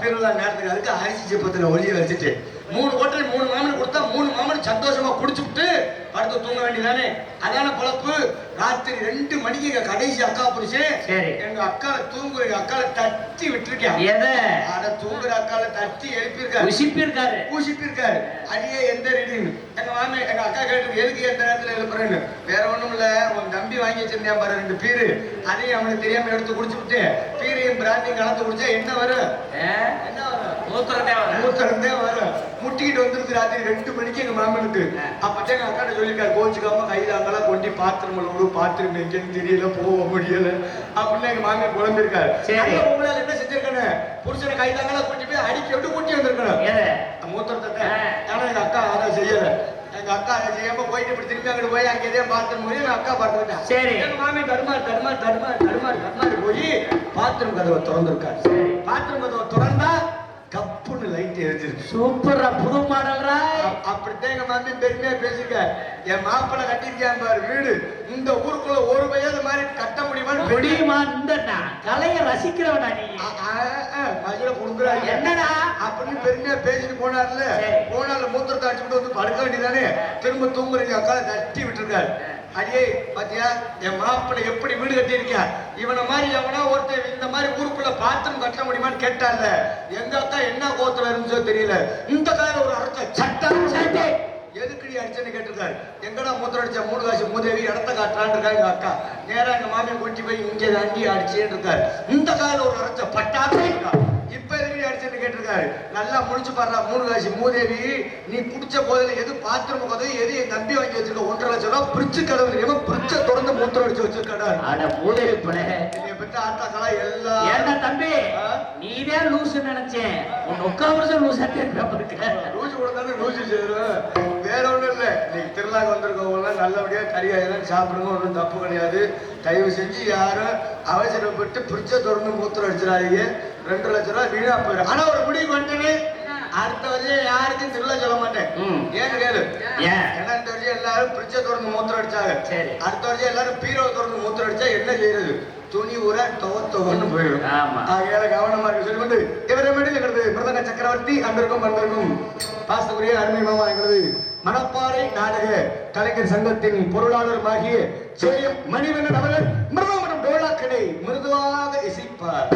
திருவிழா நேரத்துக்கு அதுக்கு அரிசி சிப்பத்துல ஒளிய வச்சுட்டு 3 கோட்டை 3 மாமன் கொடுத்தா 3 மாமன் சந்தோஷமா குடிச்சுட்டு படுத்து தூங்க வேண்டியதானே. அதான பொழப்பு. ராத்திரி 2 மணிக்கு எங்க கடைசி அக்கா புடிச்சேன். எங்க அக்கால தூங்குற எங்க அக்கால தட்டி விட்டுருக்கேன். அட தூங்குற அக்கால தட்டி எழுப்பியிருக்காரு. ஊசிப்பிருக்காரு. அடியே எந்த ரெடின்னு எங்க மாமி எங்க அக்கா கேட்டு எதுக்கு எந்த நேரத்துல எழுப்புறேன்னு. வேற ஒண்ணும் இல்ல, உன் தம்பி வாங்கி வச்சிருந்தேன் பாரு 2 பீரு, அதையும் அவனுக்கு தெரியாம எடுத்து குடிச்சு விட்டு பீரையும் பிராந்தியும் கலந்து குடிச்சா என்ன வரும்? என்ன வரும்? மூத்தரந்தே வரும். முட்டிக்கிட்டு வந்துருக்கு ராத்திரி 2 மணிக்கு எங்க மாமனுக்கு. அப்பதான் எங்க அக்கா சொல்லிருக்காரு, கோச்சுக்காம கையில அங்கெல்லாம் கொண்டு பாத்திரம் எங்கன்னு தெரியல, போக முடியல அப்படின்னு எங்க மாமியார் குழம்பிருக்காரு. உங்களால என்ன செஞ்சிருக்கானு புருஷனை கைதாங்கெல்லாம் கொண்டு போய் அடிக்க விட்டு கூட்டி வந்திருக்கணும் மூத்தரத்தை. ஆனா எங்க அக்கா அதை செய்யல. எங்க அக்கா அதை செய்யாம போயிட்டு இப்படி திரும்பி அங்கிட்டு போய் அங்கே எதையும் பார்த்து போய் எங்க அக்கா பார்த்துக்கிட்டேன். சரி எங்க மாமியார் தடுமாறு போய் பாத்ரூம் கதவை திறந்திருக்காரு. பாத்ரூம் கதவை திறந்தா கப்புன்னு லைட் எரிஞ்சிருக்கு. சூப்பரா புது மாடல்ரா. அப்படித்தான் எங்க மாமி பெருமையா பேசிருக்க. என் மாப்பிள்ளை கட்டிருக்கேன் பாரு வீடு, இந்த ஊருக்குள்ள ஒரு வயது மாதிரி கட்ட முடியுமா? இந்த கலையை ரசிக்கிறவனா நீ? மதுரை கொடுக்குறாங்க என்னடா அப்படின்னு பெருமையா பேசிட்டு போனார்ல. போனால மூத்திரத்தை அடிச்சுட்டு வந்து படுக்க வேண்டியதானே. திரும்ப தூங்குறீங்க அக்கா தட்டி விட்டுருக்காரு. அடியே பாத்தியா என் மாப்பிள்ளை எப்படி வீடு கட்டியிருக்கா? இவனை மாதிரி எவனா ஒருத்தர் இந்த மாதிரி ஊருக்குள்ள பாத்திரம் கட்ட முடியுமான்னு கேட்டால. எங்க அக்கா என்ன கோத்துல இருந்துச்சோ தெரியல. இந்த கால ஒரு அர்த்த சட்டம் எதுக்குடி அடிச்சேன்னு கேட்டிருக்காரு. எங்கடா மூத்திரம் அடிச்சா 3 காசு மூதேவி இடத்த காட்டுறான்னு இருக்கா எங்க அக்கா. நேரா எங்க மாமியை கொட்டி போய் இங்கே தாண்டி அடிச்சேன்னு இருக்காரு. இந்த கால ஒரு அரைச்ச பட்டாசே இருக்கா. இப்ப எதுக்கு அடிச்சேன்னு கேட்டிருக்காரு. நல்லா முடிச்சு பாடுறா 3 காசு மூதேவி, நீ குடிச்ச போதில எது பாத்திரம் கதவு எது என் தம்பி வாங்கி வச்சிருக்க 1.5 லட்சம் ரூபாய் பிரிச்சு கதவு பிரிச்ச தொடர்ந்து மூத்திரம் அடிச்சு வச்சிருக்காடா. மூதேவி பழைய பெற்ற ஆட்டாக்களா எல்லாம். ஏண்டா தம்பி நீதான் லூசு நினைச்சேன். உன் உட்காந்து லூசா லூசு கொடுத்தாலும் லூசு செய்யறோம். வேற ஒண்ணும் இல்ல, இன்னைக்கு திருவிழாக்கு வந்திருக்கவங்க நல்லபடியா கறியாயிரம் சாப்பிடுங்க, ஒன்றும் தப்பு கிடையாது. தயவு செஞ்சு யாரும் அவசரப்பட்டு பிரிச்ச தொடர்ந்து மூத்திரம் அடிச்சிடாதீங்க. 2 லட்சம் ரூபாய் வீணா போயிடும். ஆனா ஒரு முடிவு வந்துட்டு அடுத்த வருஷம் யாருக்கும் திருவிழா சொல்ல மாட்டேன். ஏன்னு கேளு. ஏன்னா இந்த வருஷம் எல்லாரும் பிரிச்ச தொடர்ந்து மூத்திரம் அடிச்சாங்க. அடுத்த வருஷம் எல்லாரும் பீரோ தொடர்ந்து மூத்திரம் அடிச்சா என்ன செய்யறது? துணி ஊரா தொகன்னு போயிடும். ஆகையால கவனமா இருக்க சொல்லிக்கொண்டு இவரை மேடையில் எங்களது பிரதம சக்கரவர்த்தி அன்பிற்கும் பாசத்துக்குரிய அருமை மாமா எங்களது மணப்பாறை நாடக கலைஞர் சங்கத்தின் பொருளாளருமாகிய ஜெயம் மணிவண்ணன் அவர்கள் மிருதம் டோலாக்கடை மிருதுவாக இசைப்பார்.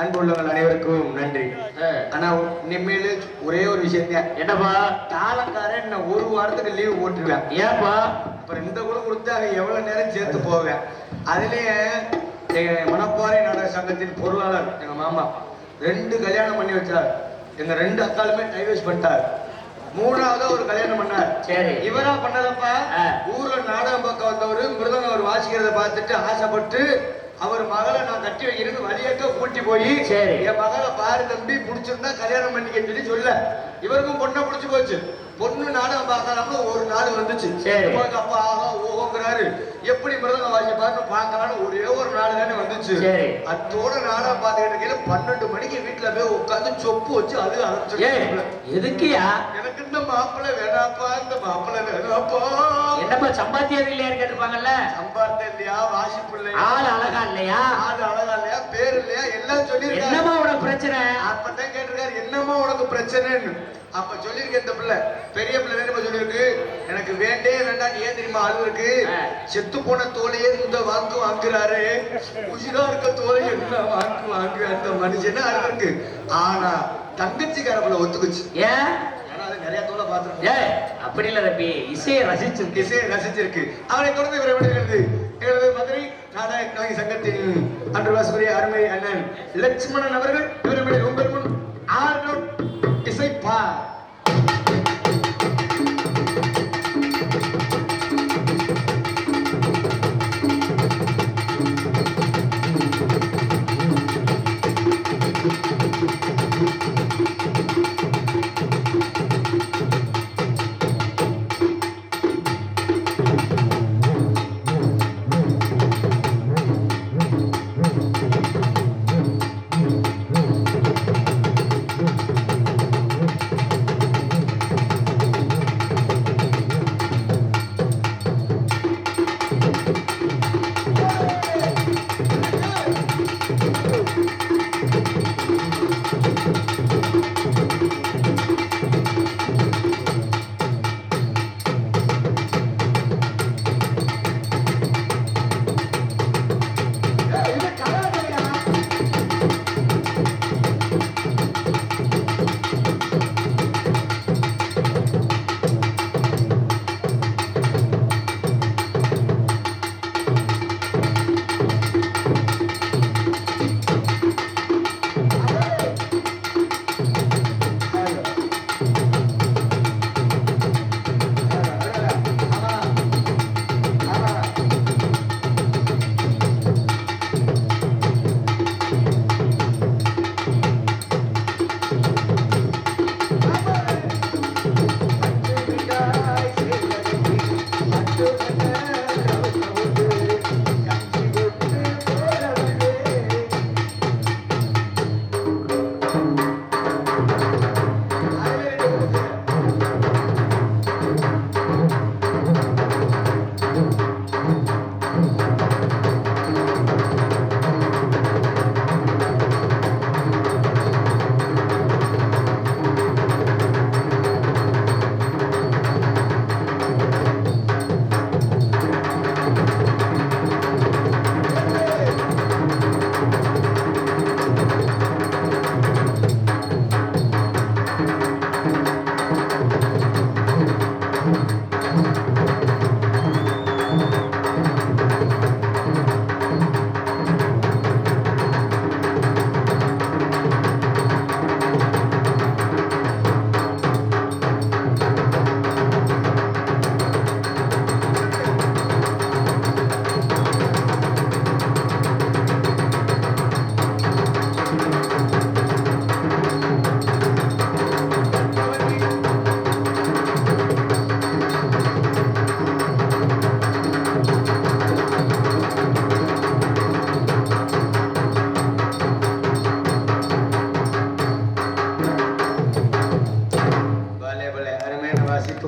அன்பு உள்ளவங்கள் அனைவருக்கும் நன்றி. ஆனா இனிமேல் ஒரே ஒரு விஷயம், என்னப்பா தாளக்காரன் நான் ஒரு வாரத்துக்கு லீவ் போட்டுருவேன். ஏப்பா அப்புறம் இந்த கூட கொடுத்தா எவ்வளவு நேரம் சேர்த்து போவேன். அதுலயே எங்க மணப்பாறை நாடக சங்கத்தின் பொருளாளர் எங்க மாமா 2 கல்யாணம் பண்ணி வச்சார். எங்க 2 அக்காலுமே டைவர்ஸ் பண்ணிட்டார். 3ஆவது ஒரு கல்யாணம் பண்ணார். சரி, இவரா பண்ணதப்ப ஊர்ல நாடகம் பார்க்க வந்தவரு மிருதங்க அவர் வாசிக்கிறத பார்த்துட்டு ஆசைப்பட்டு அவர் மகளை நான் கட்டி வைக்கிறது வழியக்க கூட்டி போய் என் மகளை பாரு தம்பி பிடிச்சிருந்தா கல்யாணம் பண்ணிக்கன்னு சொல்லி சொல்ல இவருக்கும் பொண்ணை பிடிச்சு போச்சு. பொண்ணு நாடகம் பார்க்கலாம்னு ஒரு நாள் வந்துச்சு. அப்பா ஆகா ஓகோங்கிறாரு, எப்படி மிருதங்க வாசிப்பாருன்னு பார்க்கலான்னு ஒரே ஒரு நாள் தானே வந்துச்சு. அத்தோட நாடகம் பார்த்துக்கிட்டு இருக்கையில 12 மணிக்கு வீட்டுல போய் உட்காந்து சொப்பு வச்சு அது ஆரம்பிச்சு. எதுக்குயா? எனக்கு இந்த மாப்பிள்ளை வேணாப்பா, இந்த மாப்பிள்ளை வேணாப்பா. என்னப்பா சம்பாத்தியம் இல்லையான்னு கேட்டிருப்பாங்கல்ல. சம்பாத்தியம் இல்லையா, வாசிப்பு இல்லையா, ஆள் அழகா இல்லையா, ஆள் அழகா இல்லையா, பேர் இல்லையா, எல்லாம் சொல்லி என்னமா உனக்கு பிரச்சனை? அப்பதான் கேட்டிருக்காரு என்னமா உனக்கு பிரச்சனைன்னு. அப்ப சொல்லிருக்க இந்த பிள்ளை பெரிய பிள்ளை வேணுமா சொல்லிருக்கு, எனக்கு வேண்டே வேண்டாம். ஏன் தெரியுமா அழுவுருக்கு, செத்து போன தோலையே இந்த வாங்கு வாங்குறாரு, உயிரா இருக்க தோலை என்ன வாங்கு வாங்கு அந்த மனுஷன் அழுவுருக்கு. ஆனா தங்கச்சிக்காரப்புல ஒத்துக்குச்சு. ஏன்? நிறைய தோலை பார்த்துருக்கேன். அப்படி இல்ல தம்பி, இசையை ரசிச்சிருக்கு. அவரை தொடர்ந்து விரைவிடுகிறது எங்களது மதுரை நாடக சங்கத்தின் அன்று வாசகுரிய அருமை அண்ணன் லட்சுமணன் அவர்கள் விரைவில் உங்கள் முன் ஆர்டர் இசைப்பா.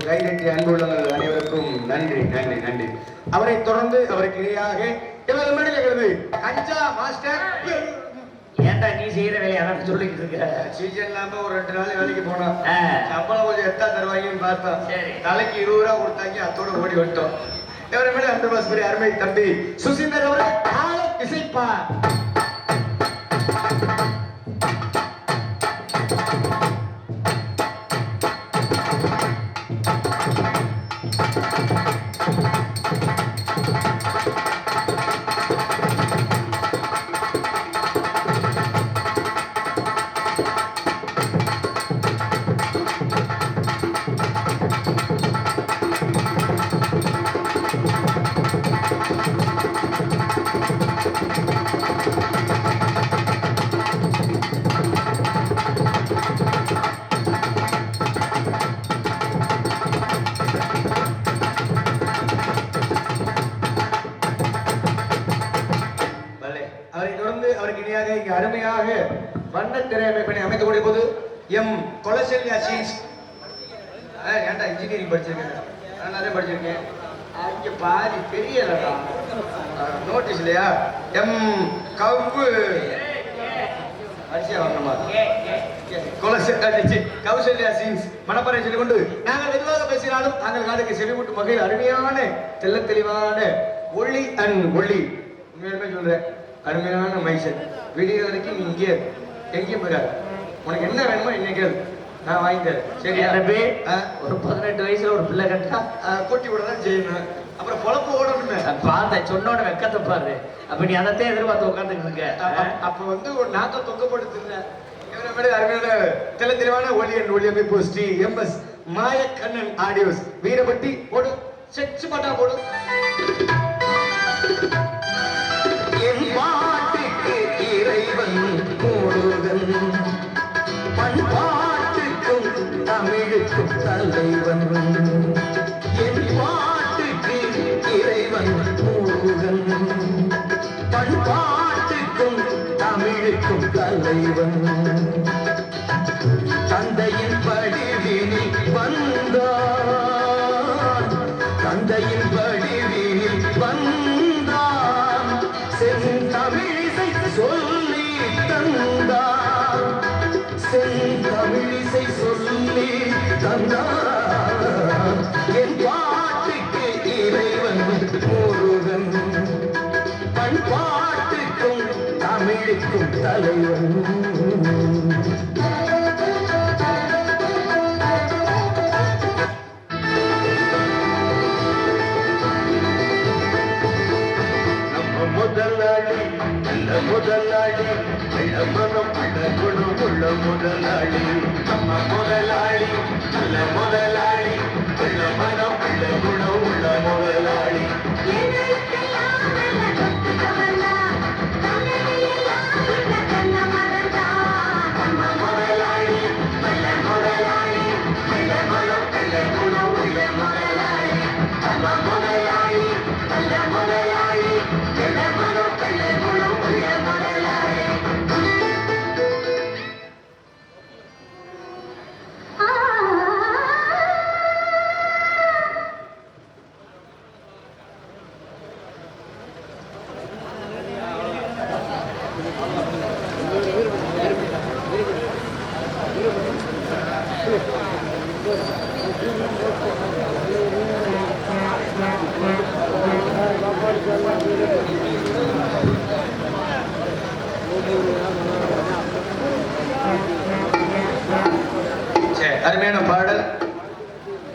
கைதட்டி அன்புள்ளவர்கள் அனைவருக்கும் நன்றி நன்றி நன்றி. அவரை தொடர்ந்து அவருக்கு இணையாக இவர் மேடையிலிருந்து கஞ்சா மாஸ்டர். ஏன்டா நீ செய்யற வேலையை அதான் சொல்லிக்கிட்டு இருக்க? சீசன் இல்லாம ஒரு 2 நாள் வேலைக்கு போனோம். சம்பளம் கொஞ்சம் எத்தா தருவாங்கன்னு பார்த்தோம். தலைக்கு 20 ரூபா கொடுத்தாங்க, அத்தோட ஓடி வந்துட்டோம். இவரை மேல அந்த பாஸ்பரி அருமை தம்பி சுசீந்தர் அவர்கள் இசைப்பா. வண்ண திரையமைப்பினை அமைக்கக்கூடிய போது எம் கொலசெல்யா சீன்ஸ். ஏன்டா இன்ஜினியரிங் படிச்சிருக்கேன், நான் நிறைய படிச்சிருக்கேன். இங்க பாதி பெரிய நோட்டீஸ் இல்லையா? எம் கவு அரிசியா வாங்கணுமா? கௌசல்யா சீன்ஸ் மனப்பறை சொல்லிக் கொண்டு நாங்கள் மெதுவாக பேசினாலும் நாங்கள் காதுக்கு செவிமூட்டும் வகையில் அருமையான தெல்ல தெளிவான ஒளி அண்ட் ஒளி. உண்மையுமே சொல்றேன், அருமையான மைசன். விடிய வரைக்கும் நீ இங்கே எங்கேயும் போயிடாது. உனக்கு என்ன வேணுமோ இன்னைக்கு நான் வாங்கி தரேன். சரி, ஒரு 18 வயசுல ஒரு பிள்ளை கட்டா கூட்டி விட தான் செய்யணும். அப்புறம் பொழப்பு ஓடணுமே. பார்த்தேன், சொன்னோட வெக்கத்தை பாரு. அப்ப நீ அதத்தையும் எதிர்பார்த்து உட்காந்துட்டு இருக்க. அப்ப வந்து ஒரு நாக்க தொக்கப்படுத்துங்க. அருமையான தெல்ல தெளிவான ஒளி அண்ட் ஒளி அமைப்பு ஸ்ரீ எம்.எஸ். மாயக்கண்ணன் ஆடியோஸ் வீரபட்டி போடு, செச்சு பாட்டா போடு. என் பாட்டுக்கு இறைவன் முருகன், பண்பாட்டுக்கும் தமிழுக்கும் தலைவன். என் பாட்டுக்கு இறைவன் முருகன், பண்பாட்டுக்கும் தமிழுக்கும் தலைவன். தந்தையின் படிவினில் வந்தான், தந்தையின் படிவினில் வந்தான், செந்தமிழிசை சொல்லி தந்தான், செந்தமிழிசை சொல்லி தந்தான். என் பாட்டுக்கு இறைவன் முருகன், பண்பாட்டுக்கும் தமிழுக்கும் தலைவன். முதலாளி நல்ல முதலாளி, மனம் உள்ள குணம் உள்ள முதலாளி. நம்ம முதலாளி நல்ல முதலாளி, மனம் உள்ள குணம் உள்ள முதலாளி. அருமையான பாடல்.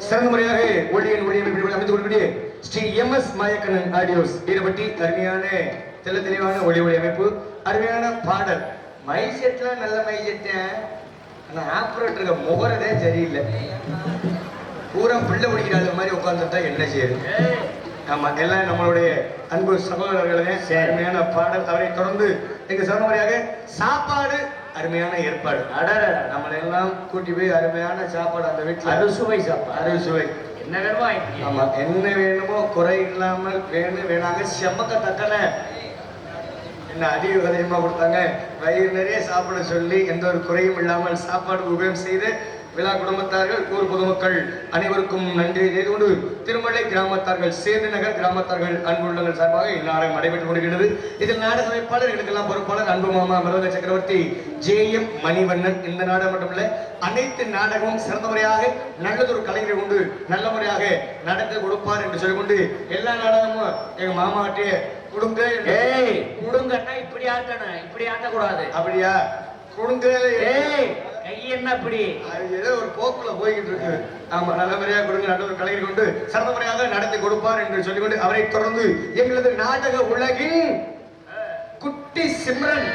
சிறந்த முறையாக ஒளியின் ஒளியமைப்பு அமைத்துக் கொடுக்கக்கூடிய ஸ்ரீ எம்.எஸ். மாயக்கண்ணன் ஆடியோஸ் வீரபட்டி. அருமையான தெல்ல தெளிவான ஒளி அமைப்பு, அருமையான பாடல். மைசெட்லாம் நல்ல மைசெட்ட, ஆனா ஆப்ரேட்டருக்கு முகரதே சரியில்லை. பூரா பிள்ளை பிடிக்கிறாத மாதிரி உட்கார்ந்துட்டா என்ன செய்யுது? ஆமா, எல்லாம் நம்மளுடைய அன்பு சகோதரர்களே. அருமையான பாடல். அவரை தொடர்ந்து எங்க சொன்ன முறையாக சாப்பாடு அருமையான ஏற்பாடு. நம்மளை எல்லாம் கூட்டி போய் அருமையான சாப்பாடு அந்த வீட்டில் அறுசுவை சாப்பாடு. அறுசுவை என்ன வேணுமோ, ஆமா என்ன வேணுமோ குறை இல்லாமல் வேணாங்க. செம்மக்க தக்கன என்ன அதிக கதையமா கொடுத்தாங்க. வயிறு நிறைய சாப்பிட சொல்லி எந்த ஒரு குறையும் இல்லாமல் சாப்பாடு உபயோகம் செய்து விழா குடும்பத்தார்கள், ஊர் பொதுமக்கள் அனைவருக்கும் நன்றி செய்து கொண்டு திருமலை கிராமத்தார்கள், சேது நகர் கிராமத்தார்கள் அன்புள்ளங்கள் சார்பாக இந்நாடகம் நடைபெற்றுக் கொண்டிருக்கிறது. இதில் நாடக அமைப்பாளர்களுக்கெல்லாம் பொறுப்பாளர் அன்பு மாமா மருதக சக்கரவர்த்தி ஜே.எம். மணிவண்ணன். இந்த நாடகம் மட்டுமல்ல, அனைத்து நாடகமும் சிறந்த முறையாக நல்லதொரு கலைஞரை கொண்டு நல்ல முறையாக நடத்தி கொடுப்பார் என்று சொல்லிக்கொண்டு எல்லா நாடகமும் எங்க மாமாட்டே கொடுங்க. கொடுங்கன்னா இப்படி ஆட்டணும், இப்படி ஆட்டக்கூடாது. அப்படியா? கொடுங்க என்ன அப்படி ஏதோ ஒரு போக்குல போய்கிட்டு இருக்கு. ஆமா, நல்ல முறையாக கொடுங்க, நல்ல ஒரு கலைஞர் கொண்டு சிறந்த முறையாக நடத்தி கொடுப்பார் என்று சொல்லிக்கொண்டு அவரை தொடர்ந்து எங்களது நாடக உலகின் குட்டி சிம்ரன்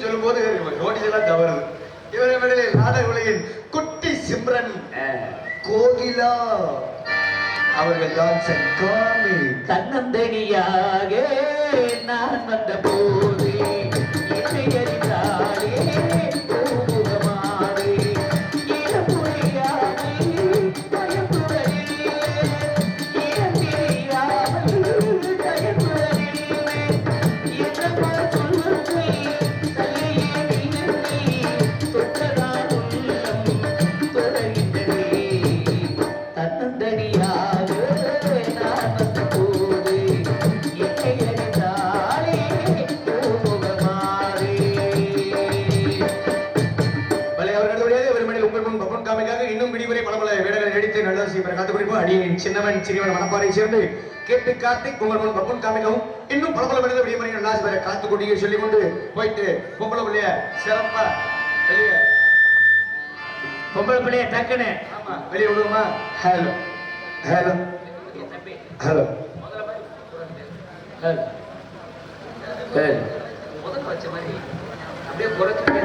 சொல்லும் போது நோட்டீஸ் எல்லாம் தவறுது. இவரை நாடக உலகின் குட்டி சிம்ரன் கோகிலா அவர்கள் தான் சென்காமி. தன்னந்தனியாக நான் வந்த போது சின்னவன் சிறியவன் மனப்பாறை சேர்ந்து கேட்டு கார்த்திக் உங்கள் முன் பப்புன் காமிக்கவும் இன்னும் பல பல மனித விடியமணி நல்லாசி வரை காத்து கொடியை சொல்லிக் கொண்டு போயிட்டு பொம்பளை பிள்ளைய சிறப்பா வெளியே பொம்பளை பிள்ளைய டக்குன்னு ஆமா வெளியே விடுவோமா? ஹலோ ஹலோ ஹலோ முதல்ல வச்ச மாதிரி அப்படியே குறைச்சிட்டே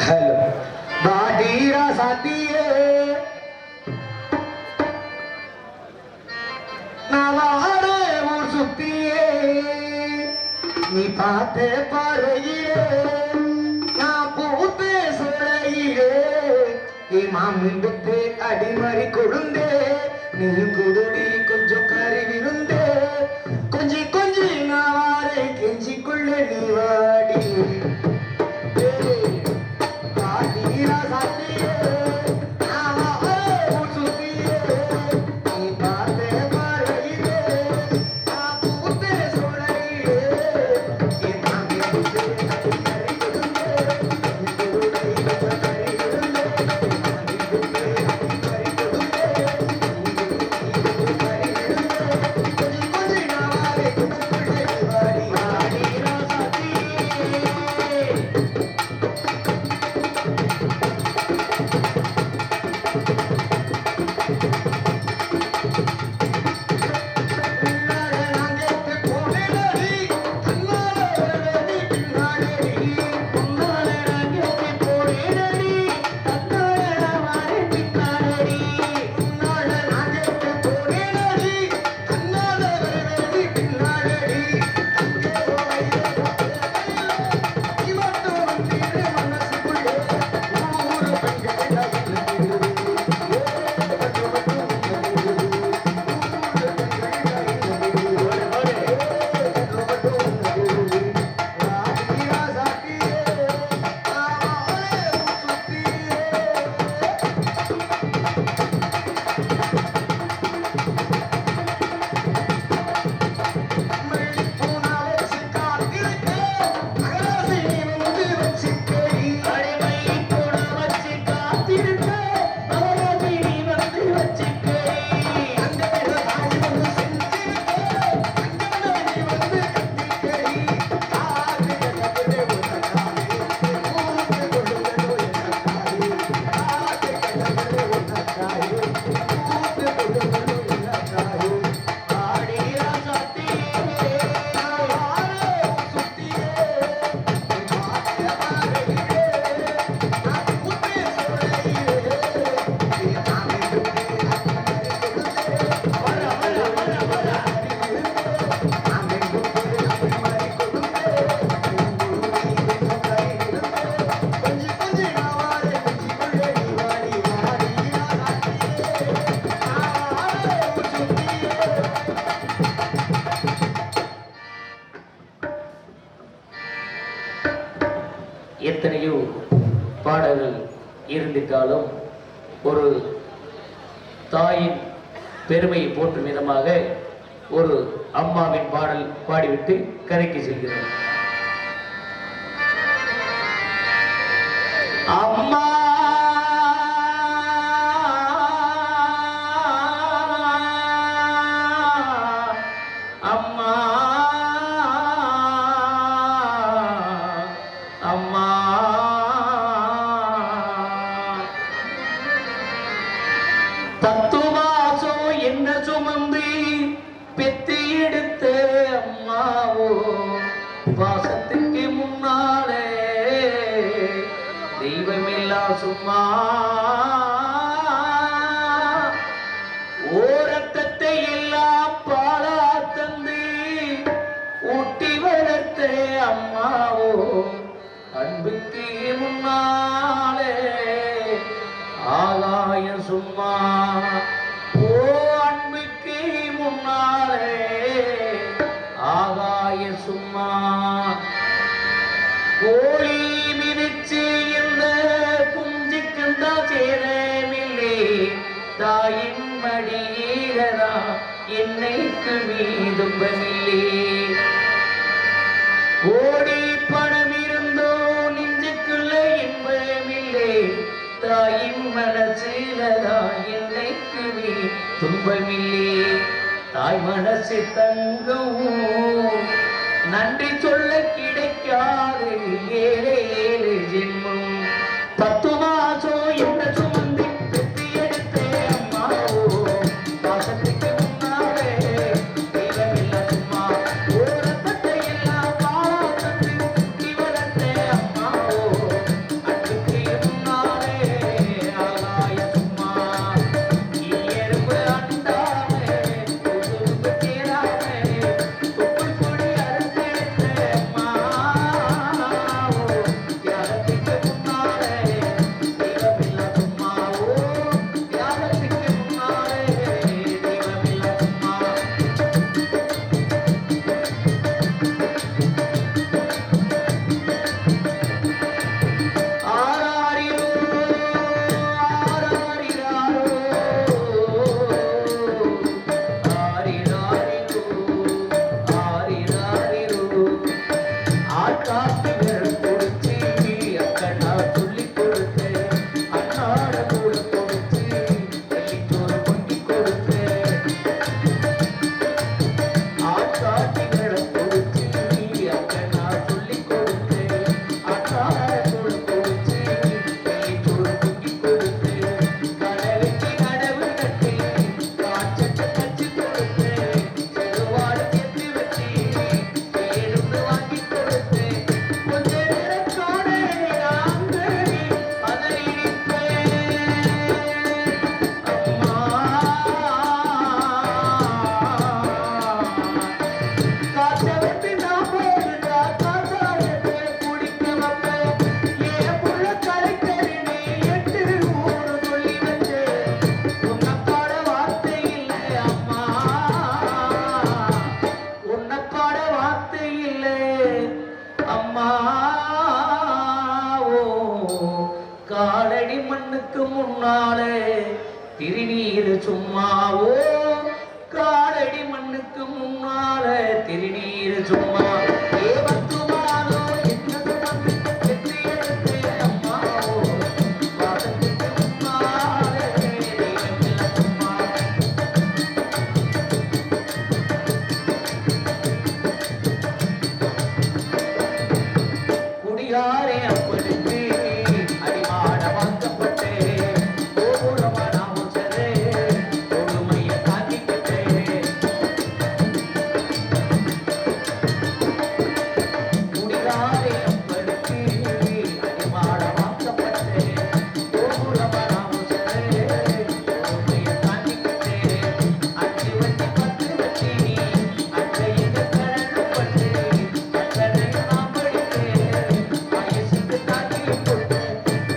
हेलो बादीरा साथीए नवारे वो सुतिए नी पाते पारइए ना पूते सोड़इए ये मामी बिते अड़ी मरी कुडुंदे नी कुडुडी कुंजो करी विरुंदे कुंजी कुंजी नवारे किंजी कुल्ले नीवाडी எத்தனையோ பாடல்கள் இருந்திருந்தாலும் ஒரு தாயின் பெருமையை போற்றும் விதமாக ஒரு அம்மாவின் பாடல் பாடிவிட்டு கரைக்கு செல்கிறோம். அம்மா அம்மா அம்மா என்ன சுமந்து பெத்து எடுத்த அம்மாவோ பாசத்துக்கு முன்னாலே தெய்வமில்லா சும்மா ஓரத்தத்தை எல்லாம் பாலா தந்து ஊட்டி வளர்த்த அம்மாவோ அன்புக்கு முன்னாலே ஆகாய சும்மா ஆகாய சும்மா கோழி மிதிச்சு இந்த குஞ்சிக்குந்தா சேரமில்லை தாயின் மடியிலதா என்னைக்கு மீதும்பமில்லை கோடி மனசிலதான் என்னைக்குமே துன்பமில்லே தாய் மனசு தங்கம் நன்றி சொல்ல கிடைக்காது ஏழு ஏழு ஜென்மம் 10 மாசம் என்ன சுமந்து பெத்து எடுத்தேன் அம்மாவோ பாசத்துக்கு முன்னாலே தெய்வமில்ல சும்மா ஓரப்பட்ட எல்லாம் பாலா தந்து குட்டி வளர்த்தேன் அம்மாவோ அன்புக்கு முன்னாலே ஆகாய சும்மா எறும்பு அண்டாமே உசுரும்பு தேராமே தொப்புள் கொடி அறுத்தெடுத்தேன் அம்மாவோ தியாகத்துக்கு முன்னாலே தெய்வமில்ல சும்மாவோ தியாகத்துக்கு முன்னாலே தெய்வமில்ல சும்மா ஆராரிரோ ஆராரிராரோ ஆரிராரிரோ ஆரிராரிரோ ஆட்காத்து விரல் கொடுத்து அக்கண்ணா சொல்லிக் கொடுத்து அண்ணாட கூட கொடுத்து வெள்ளிச்சோறு பொங்கி கொடுத்து ஆட்காத்து விரல் கொடுத்து அக்கண்ணா சொல்லிக் கொடுத்து அண்ணாட கூட கொடுத்து வெள்ளிச்சோறு பொங்கி கொடுத்து கடலுக்கு நடவு கட்டி காய்ச்சட்ட கச்சி கொடுத்து செருவாடு சேர்த்து வச்சு பேருந்து வாங்கி கொடுத்து கொஞ்ச நேரத்தோட நாங்கள் பதறியிருப்பேன் அம்மா காற்ற விட்டு நான் போகுதா காசாயத்தை குடிக்க வைப்பேன் என் புள்ள கரைக்கறினே 8 ஊரு சொல்லி வச்சு உன்னப்பாட வார்த்தை இல்லை அம்மா உன்னப்பாட வார்த்தை இல்லை அம்மா ஓ காலடி மண்ணுக்கு முன்னாலே திருநீர் சும்மாவோ காலடி மண்ணுக்கு முன்னாலே திருநீர் சும்மா ஏவத்துமானோ என்னது வந்து பெற்று எடுத்தேன் அம்மாவோ பாதத்துக்கு முன்னாலே தெய்வமில்ல சும்மா குடியாரே அப்பனுக்கு அடிமாட வாக்கப்பட்டே கோபுரமா நான் உச்சரே கொடுமைய தாங்கிக்கிட்டே குடியாரே அப்பனுக்கு அடிமாட வாக்கப்பட்டே கோபுரமா நான் உச்சரே கொடுமைய தாங்கிக்கிட்டே அஞ்சு வட்டி 10 வட்டி அன்றைய கரடு பட்டு அத்தனை நான் படித்தேன் வயசுக்கு தாக்கி போட்டு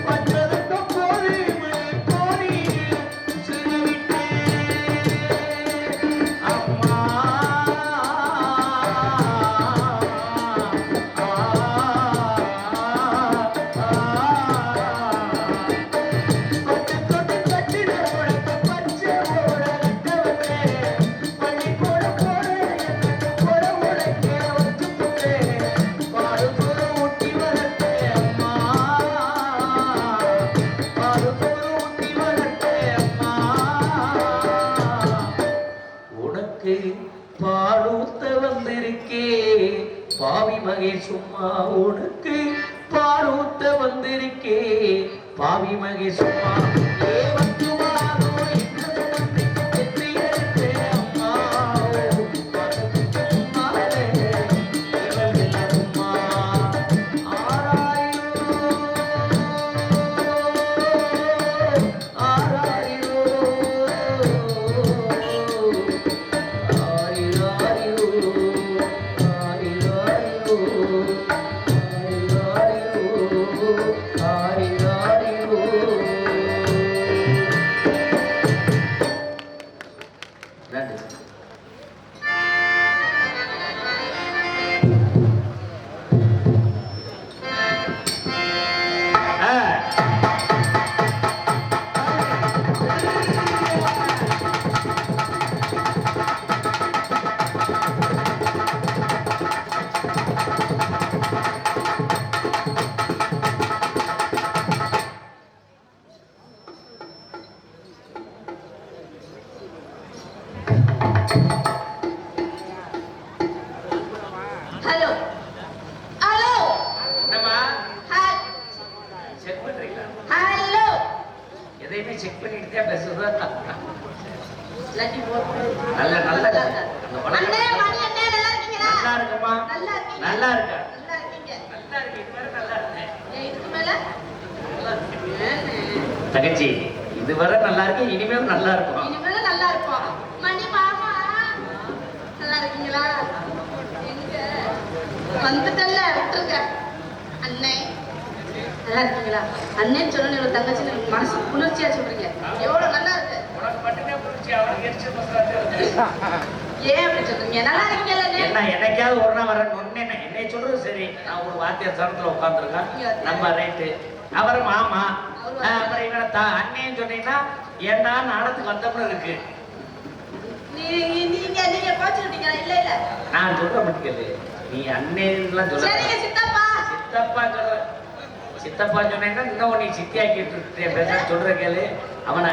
பஞ்சதுக்கு போரி மணி போரி சிறுவிட்டேன் அம்மா கொட்டு கொட்டு கட்டிட உனக்கு பச்சை ஓட கட்ட வைப்பேன் பள்ளிக்கூட போட எனக்கு போட உழைக்க வச்சு போட்டேன் பாடு சோறு ஊட்டி வளர்த்தேன் அம்மா பாடு சோறு ஊட்டி வளர்த்தேன் அம்மா உனக்கு பாலூத்த வந்திருக்கே பாவி மகே சும்மா உனக்கு பாலூத்த வந்திருக்கே பாவி மகே சும்மா ஏவத்துமானோ என்னது வந்து பெற்று எடுத்தேன் அம்மா பாதத்துக்கு முன்னாலே தெய்வமில்ல சும்மா ஆராயிரோ ஆராயிரோ ஆரிராரிரோ ஆரிராரிரோ ஆரிராரிரோ ஆரிராரிரோ லட்டி போட்டு நல்ல நல்ல நல்லா இருக்கா? அந்த பழக்கம் அண்ணே, மணி அண்ணே, நல்லா இருக்கீங்களா? நல்லா இருக்குமா? நல்லா இருக்கீங்க. நல்லா இருக்கா? நல்லா இருக்கீங்க. நல்லா இருக்கு. இது வரை நல்லா இருக்கு. ஏன் இதுக்கு மேல? நல்லா இருக்கு. ஏன்னு? தங்கச்சி இதுவரை நல்லா இருக்கு, இனிமேல் நல்லா இருக்கும். இனிமேல நல்லா இருப்போம். மணி மாமா, நல்லா இருக்கீங்களா? எங்க? வந்துட்டல்ல, விட்டுருங்க. அண்ணே, நல்லா இருக்கீங்களா? அண்ணேன்னு சொன்ன ஒரு தங்கச்சின்னு எனக்கு மனசு குளிர்ச்சியா சொல்றீங்க. எவ்வளவு நல்லா இருக்கு. உனக்கு மட்டுமே புரிஞ்சு அவனுக்கு எரிச்சல் மசாலா இருக்கு. ஏன் அப்படி சொல்றீங்க? நல்லா இருக்கீங்களா அண்ணே? என்ன என்னைக்காவது ஒரு நாள் வரேன் ஒன்னு என்னை சொல்றது சரி. நான் ஒரு வாத்தியார் சரத்துல உட்காந்துருக்கேன். நம்ம ரைட்டு. அவர் மாமா. அப்புறம் இவனை அண்ணேன்னு சொன்னீங்கன்னா ஏன்னா நாடத்துக்கு வந்தோம்னு இருக்கு. நீங்க கோச்சுக்கிட்டீங்களா? இல்ல இல்ல. நான் சொல்ற மட்டும் நீ அண்ணேன்னுலாம் சொல்ல. சரிங்க சித்தப்பா. சித்தப்பா சொல்ற. சித்தப்பா சொன்னேன்னா இன்னும் நீ சித்தியாக்கிட்டு இருக்கேன் பேச சொல்ற கேளு. அவனை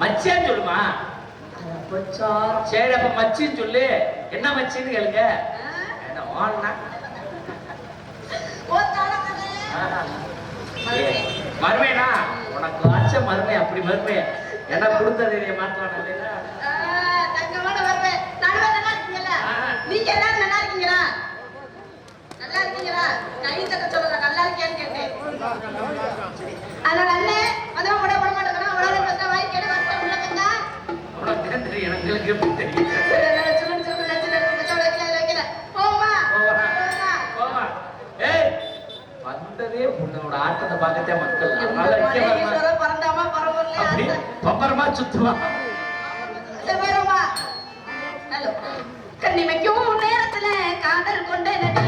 மச்சியான்னு சொல்லுமா? சரி அப்ப மச்சின்னு சொல்லு. என்ன மச்சின்னு கேளுங்க. என்ன ஓன்னா மருமையா உனக்கு ஆச்ச மருமை அப்படி மருமை என்ன கொடுத்தது மாத்துவான தங்கமான மருமை. நல்லா இருக்கீங்களா? நீங்க எல்லாரும் நல்லா இருக்கீங்களா? நல்லா இருக்கீங்களா? கை தட்ட சொல்லுங்க. நல்லா இருக்கியான்னு கேட்டேன். அதனால அண்ணே அதான் உடைய போட மாட்டேங்கிறா. உடனே பார்த்தா வாய் கேட்டு வரட்டா உள்ளக்கங்க. உனக்கு தெரியும் எங்களுக்கு எப்படி தெரியும். வந்ததே உன்னோட ஆட்டத்தை பார்க்கத்தே மக்கள் அப்படி பம்பரமா சுத்துவான். கண்ணிமைக்கும் நேரத்துல காதல் கொண்ட நடி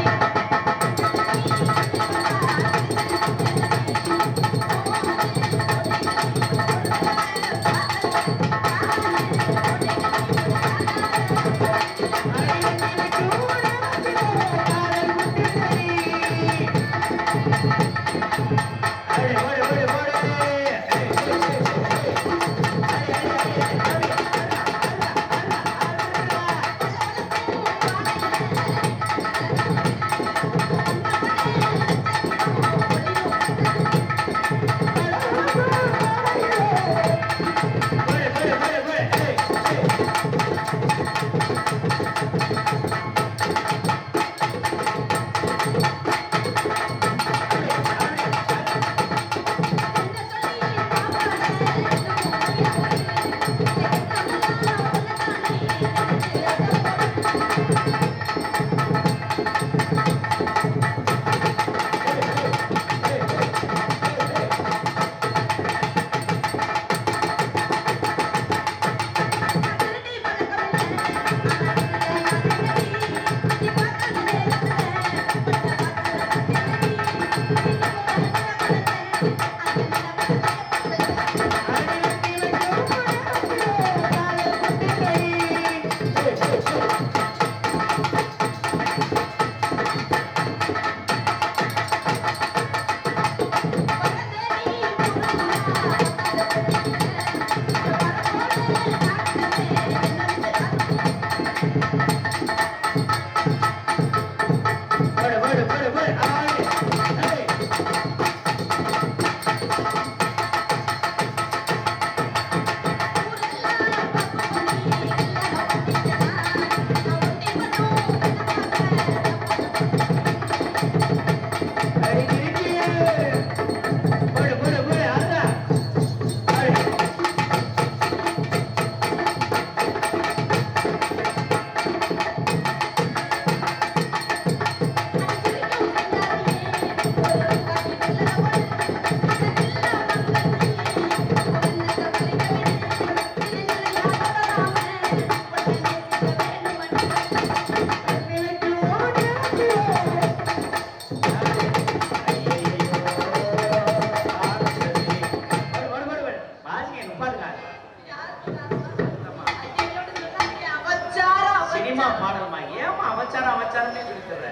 சினிமா பாடல்மா ஏமா அவச்சாரம் அவச்சாரமே சொல்லித்தர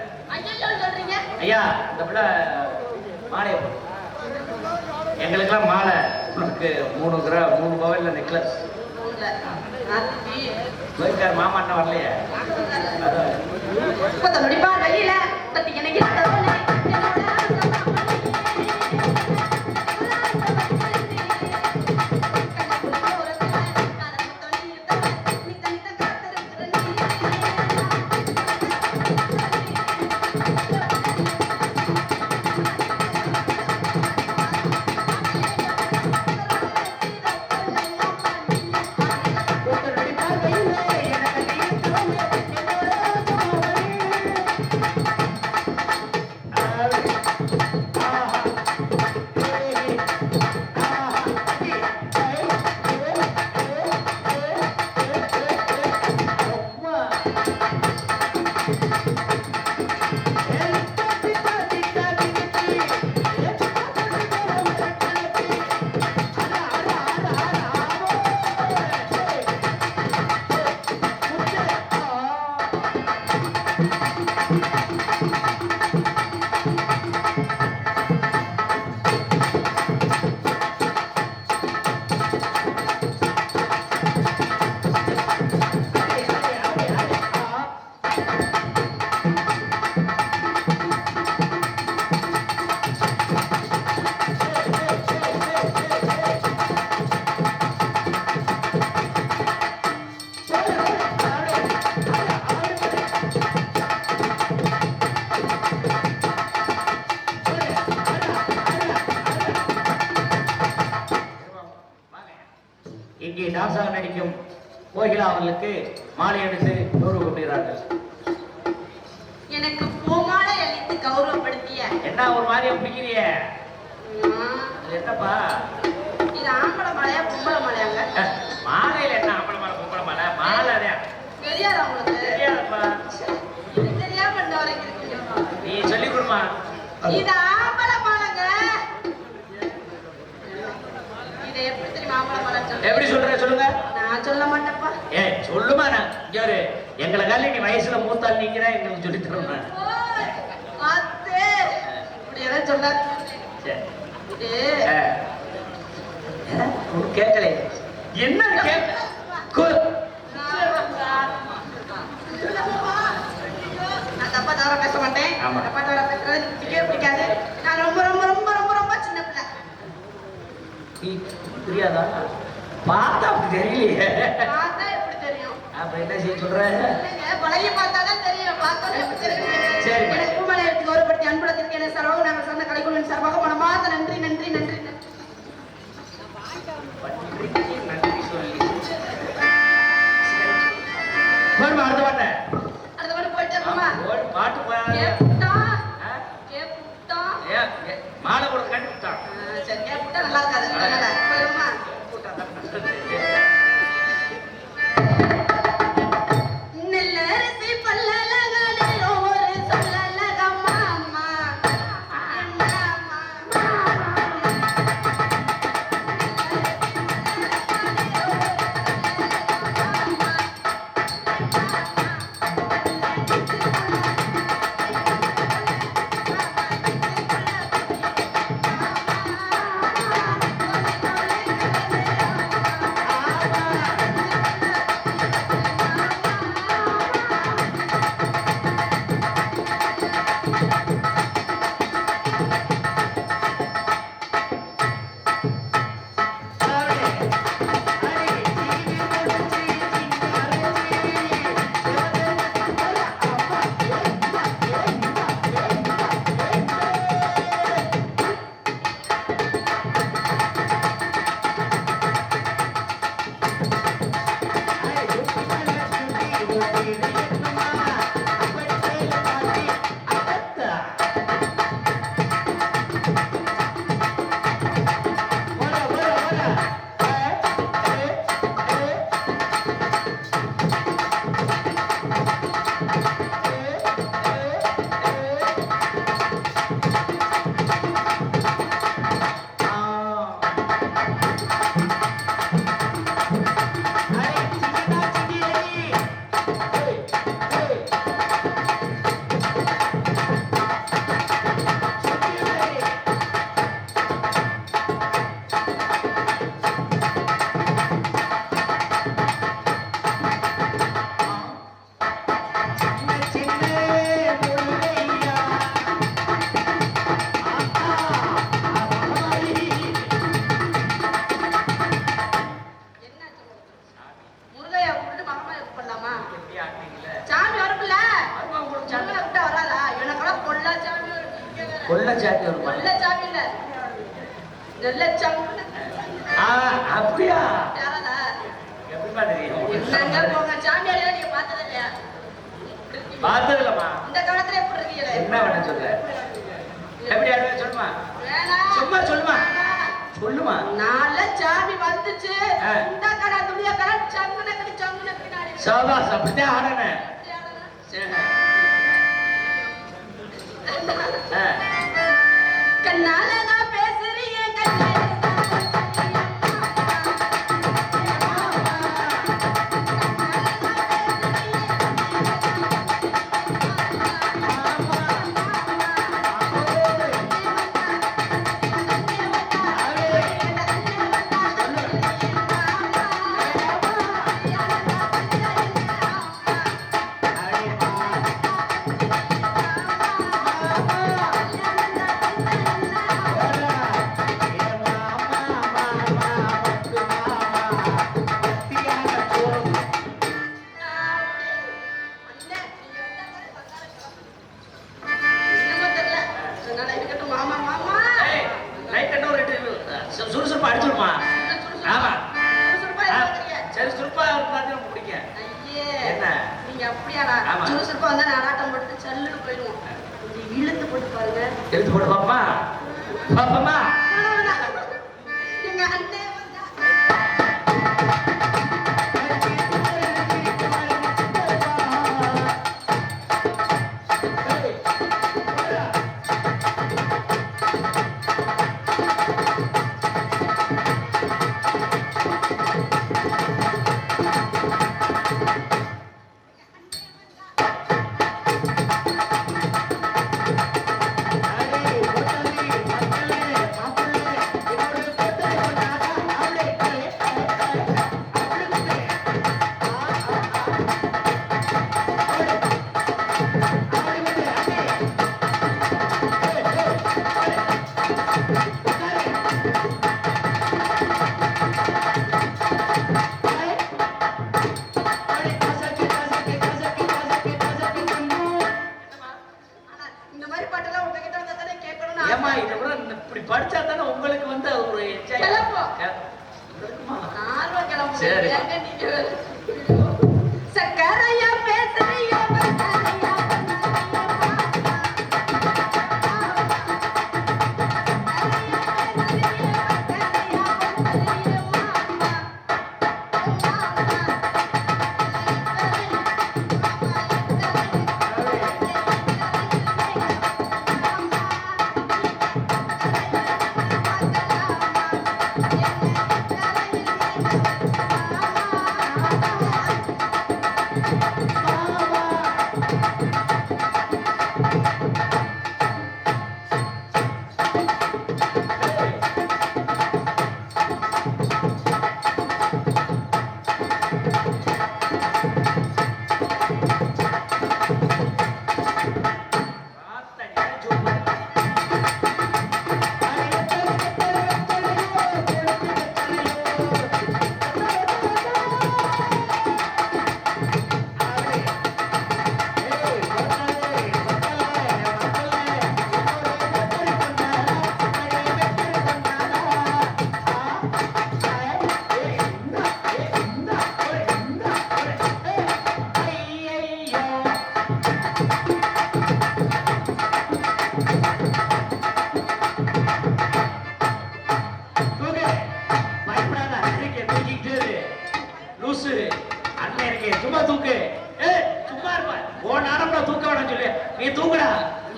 ஐயா இந்த பிள்ளை மாலையை எங்களுக்கெல்லாம் மாலை உனக்கு 3 பவன்ல நெக்லஸ் போயிருக்காரு மாமா அண்ணன் வரலையே சிறப்பாக நடிக்கும் கோகிலா அவர்களுக்கு மாலை அணிந்து கௌரவப்படுகிறார்கள். எனக்கு பூமாலை அளித்து கௌரவப்படுத்திய என்ன ஒரு மாதிரியா பிடிக்கிறிய? என்னப்பா இது ஆம்பளை மலையா பொம்பளை மலையாங்க? மாலையில என்ன ஆம்பளை மலை பொம்பளை மலை? மாலை தெரியாதா உங்களுக்கு? தெரியாதப்பா. இது தெரியாம இந்த வரைக்கும் இருக்கீங்க. நீ சொல்லி கொடுமா. இது ஆம்பளை மலைங்க. இது எப்படி தெரியுமா ஆம்பளை மலை சொல்லுங்க? எப்படி சொல்ற சொல்லுங்க. நான் சொல்ல மாட்டேன்ப்பா. சொல்லுமா. நான் யாரு எங்களை கால நீ வயசுல மூத்தால் நீக்கிற எங்களுக்கு சொல்லி தருமா. அத்தே இப்படி எல்லாம் சொல்லாதீங்க. கேட்கல என்ன நான் தப்பா தவறா பேச மாட்டேன். தப்பா தவறா பேசுறது பிடிக்கவே பிடிக்காது. நான் ரொம்ப ரொம்ப ரொம்ப ரொம்ப ரொம்ப சின்ன பிள்ளை. புரியாதா? பார்த்தா அப்படி தெரியலையே. பார்த்தா எப்படி தெரியும்? அப்ப என்ன செய்ய சொல்ற? பழைய பார்த்தாதான் தெரியும். பார்த்தா எப்படி தெரியும்? சரி. எனக்கு பூமலை எடுத்து கௌரவப்படுத்தி அன்புடத்திற்கு என்ன சர்வாக நாங்கள் சொன்ன கலைக்குழுவின் சார்பாக மனமார்ந்த நன்றி நன்றி நன்றி நன்றி சொல்லி அடுத்த பாட்டு அடுத்த பாட்டு போயிட்டு இருக்கோமா? பாட்டு மாலை கூட கட்டி விட்டான். சரி கேட்டா நல்லா இருக்காது. போயிருமா? கொள்ளச்சாட்டி ஒரு கொள்ளச்சாட்டி இல்ல நெல்லச்சாமி. அப்படியா? யாரடா? எப்படிமா தெரியும்? என்னங்க போங்க சாமியாரே நீங்க பார்த்தது இல்லையா? பார்த்தது இல்லம்மா. இந்த காலத்துல எப்படி இருக்கீங்க? என்ன வேணா சொல்ற? எப்படி ஆடுவே சொல்லுமா? வேணாம். சும்மா சொல்லுமா. சொல்லுமா. நாள சாமி வந்துச்சு. இந்த கடை துணிய கடை சங்கன பின்னாடி. சபாஸ் அப்படியே ஆடனே. சரி. கண்ணால நான் பேசுறேன் கண்ணால அப்படியாடா ஆமா. சுறுசுறுப்பா வந்தா நாடாட்டம் போட்டு சல்லுன்னு போயிடுவோம். கொஞ்சம் இழுத்து போட்டு பாருங்க. எடுத்து போட்டு பாப்பா பாப்பமா எங்க அண்ணே வந்தா இந்த மாதிரி பாட்டெல்லாம் உங்ககிட்ட வந்தா தானே கேட்கணும்னு ஏமா ஆசை. இதை கூட இப்படி படிச்சா தானே உங்களுக்கு வந்து அது ஒரு enjoy. கிளம்புவோம். இருக்குமா? ஆர்வம் கிளம்புவோம். சரி. ஏங்க நீங்க சக்கரையா பேசுறியா பக்கரையா ராத்தா, நீ சொல்லு. தூக்கு. பயப்படாத, இருக்கே, தூக்கிக்கிட்டே இரு. லூசு, அண்ணன் இருக்கே, சும்மா தூக்கு. ஏய், சும்மா இருப்பா. உன் நடப்புல தூக்க வேணாம்னு சொல்லு. நீ தூக்குடா.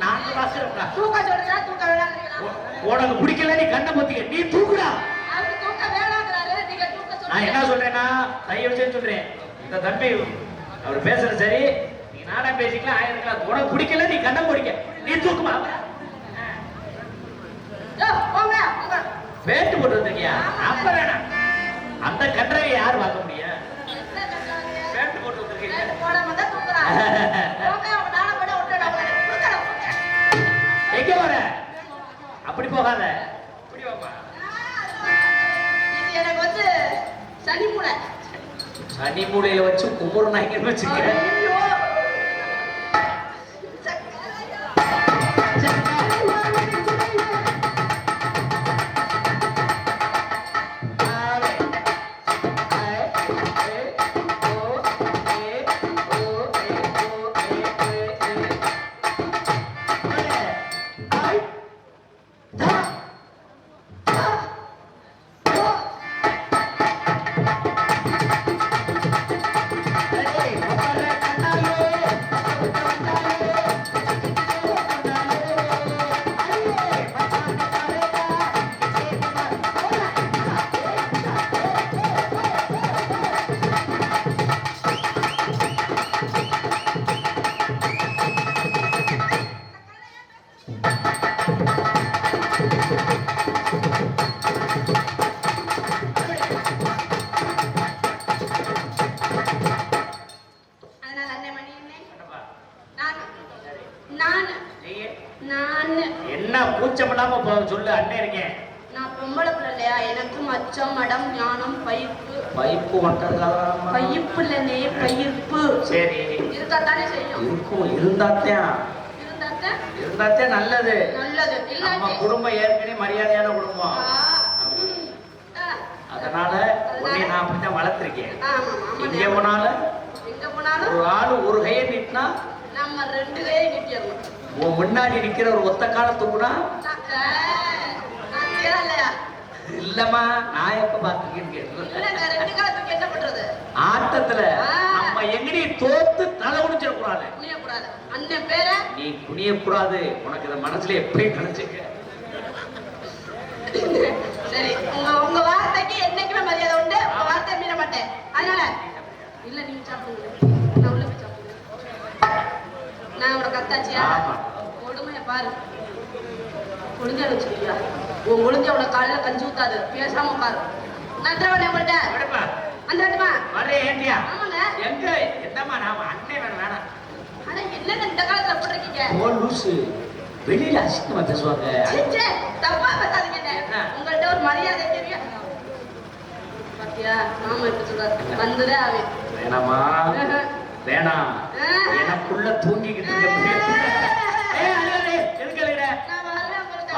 நான் பாக்குறேன்டா. தூக்க சொல்றீங்களா தூக்க வேணாங்கிறீங்களா? உனக்கு பிடிக்கல, நீ கண்ணை பொத்திக்க. நீ தூக்குடா. அவரு தூக்க வேணாங்கிறாரு, நீங்க தூக்க நான் என்ன சொல்றீங்க. சொல்றேன்னா, தயவு செஞ்சு சொல்றேன். இந்த தம்பி அவர் பேசுறது சரி. நீ நாடா பேசிக்கலாம், ஆயிருக்கலாம். உனக்கு பிடிக்கல, நீ கண்ணை பொடிக்க. நீ தூக்குமா. யோ, போங்க போங்க. பேட்டு போட்டு வந்திருக்கியா? அப்ப வேணாம். அந்த கன்றையை யார் பார்க்க முடியும்? என்ன கண்டாங்க? பேட்டு போட்டு வந்திருக்கீங்க. பேட்டு போடாம தான் தூக்குறாங்க. போங்க, அவங்க நாளை போட விட்டுடா. கொடுக்கடா, கொடுங்க. எங்க வர? அப்படி போகாத. இப்படி வாப்பா. இது எனக்கு வந்து சனி மூளை. சனி மூலையில வச்சு கும்புறு நாய்க்குன்னு வச்சுக்கிறேன். ஐயோ. அதனால அண்ணே மணி அண்ணே, நான் என்ன கூச்சம் இல்லாம சொல்லு. அண்ணன் இருக்கேன். நான் பொம்பளை பிள்ளை இல்லையா, எனக்கும் அச்சம் மடம் ஞானம் பயிர்ப்பு. பைப்பு மட்டும் பயிர்ப்பு இல்லனே, பயிர்ப்பு சரி இருக்கத்தானே செய்யும். இருக்கும். இருந்தாத்தான் இருந்தாத்தான் நல்லது. நல்லது. நம்ம இல்லாட்டி குடும்பம் ஏற்கனவே மரியாதையான குடும்பம். அதனால உன்னை நான் அப்படித்தான் வளர்த்திருக்கேன். ஆமா ஆமா எங்க போனாலும் எங்க போனாலும் நீட்டினாலும் ஒரு ஆளு ஒரு கையை நீட்டினா நம்ம ரெண்டு கையை நீட்டிடணும். உன் முன்னாடி நிக்கிற ஒரு ஒத்த காலத்துக்குனா இல்லையா? இல்லம்மா நான் எப்ப பாத்துருக்கேன்னு கேட்டு ரெண்டு காலத்துக்கு என்ன பண்றது? ஆட்டத்துல நம்ம எங்கடி தோத்து தலை குடிச்சிடக்கூடாது. குனியக்கூடாது. அண்ணன் பேர நீ குனிய கூடாது. உனக்கு இதை மனசுல எப்படி நினைச்சுக்க. சரி, உங்க வார்த்தைக்கு என்னைக்குமே மரியாதை உண்டு. உங்க வார்த்தையை மீற மாட்டேன். அதனால இல்ல நீங்க சாப்பிடுங்க, நான் உள்ள போய் சாப்பிடுங்க. நான் உனக்கு அத்தாச்சியா? கொடுமைய பாரு. ஒழுங்கா வச்சுக்கியா? உன் ஒழுங்க உனக்கு காலையில கஞ்சி ஊத்தாது. பேசாம பாரு. நான் தரவனே உங்கள்கிட்ட அந்த வேண்டுமா வரே ஏண்டியா? ஆமாங்க. எங்க என்னம்மா நாம அண்ணே வேணாம். ஆனா என்னங்க இந்த காலத்துல போட்டுருக்கீங்க? ஓ லூசு, வெளியில அசிங்கமா பேசுவாங்க. தப்பா பேசாதீங்க. உங்கள்கிட்ட ஒரு மரியாதை தெரியும். பாத்தியா மாமா எப்படி சொல்றாரு? வந்ததே ஆவே வேணாமா? வேணாம், எனக்குள்ள தூங்கிக்கிட்டு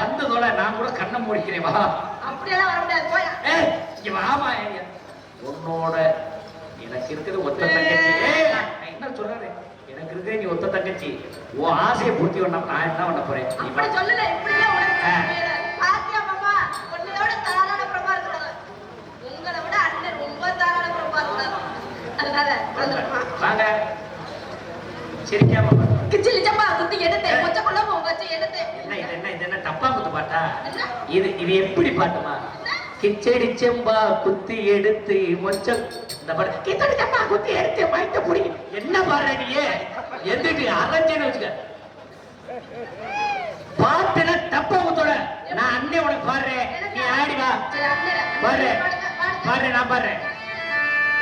வந்து தோல. நான் கூட கண்ணை மூடிக்கிறேன். வா. அப்படியெல்லாம் வர முடியாது. போயா. வாமா. உன்னோட எனக்கு இருக்குது ஒத்த தங்கச்சி. என்ன சொல்றேன், எனக்கு இருக்கிற நீ ஒத்த தங்கச்சி. உன் ஆசையை பூர்த்தி பண்ண நான் என்ன பண்ண போறேன்? இப்படி சொல்லல. இப்படியே பாத்தியா மாமா, உன்னையோட தாராள பிரபா இருக்கிறது. உங்களை விட அண்ணன் ரொம்ப தாராள பிரபா இருக்கிறது. அதனால வாங்க. சிரிக்காம கிச்சிலி சப்பா குத்தி எடுத்து கொச்ச கொள்ள வச்சு எடுத்து. என்ன தப்பா குத்து பாட்டா? இது எப்படி பாட்டுமா? கிச்சடி செம்பா குத்தி எடுத்து மொச்சம் இந்த பாட்டு. கிச்சடி செம்பா குத்தி எடுத்து மைத்த புடி. என்ன பாடுற நீ? எதுக்கு அரைஞ்சேன்னு வச்சுக்க. பாட்டுல தப்பா குத்தோட நான் அண்ணே உனக்கு பாடுறேன். நீ ஆடி வா. பாடுறேன் பாடுறேன், நான் பாடுறேன்.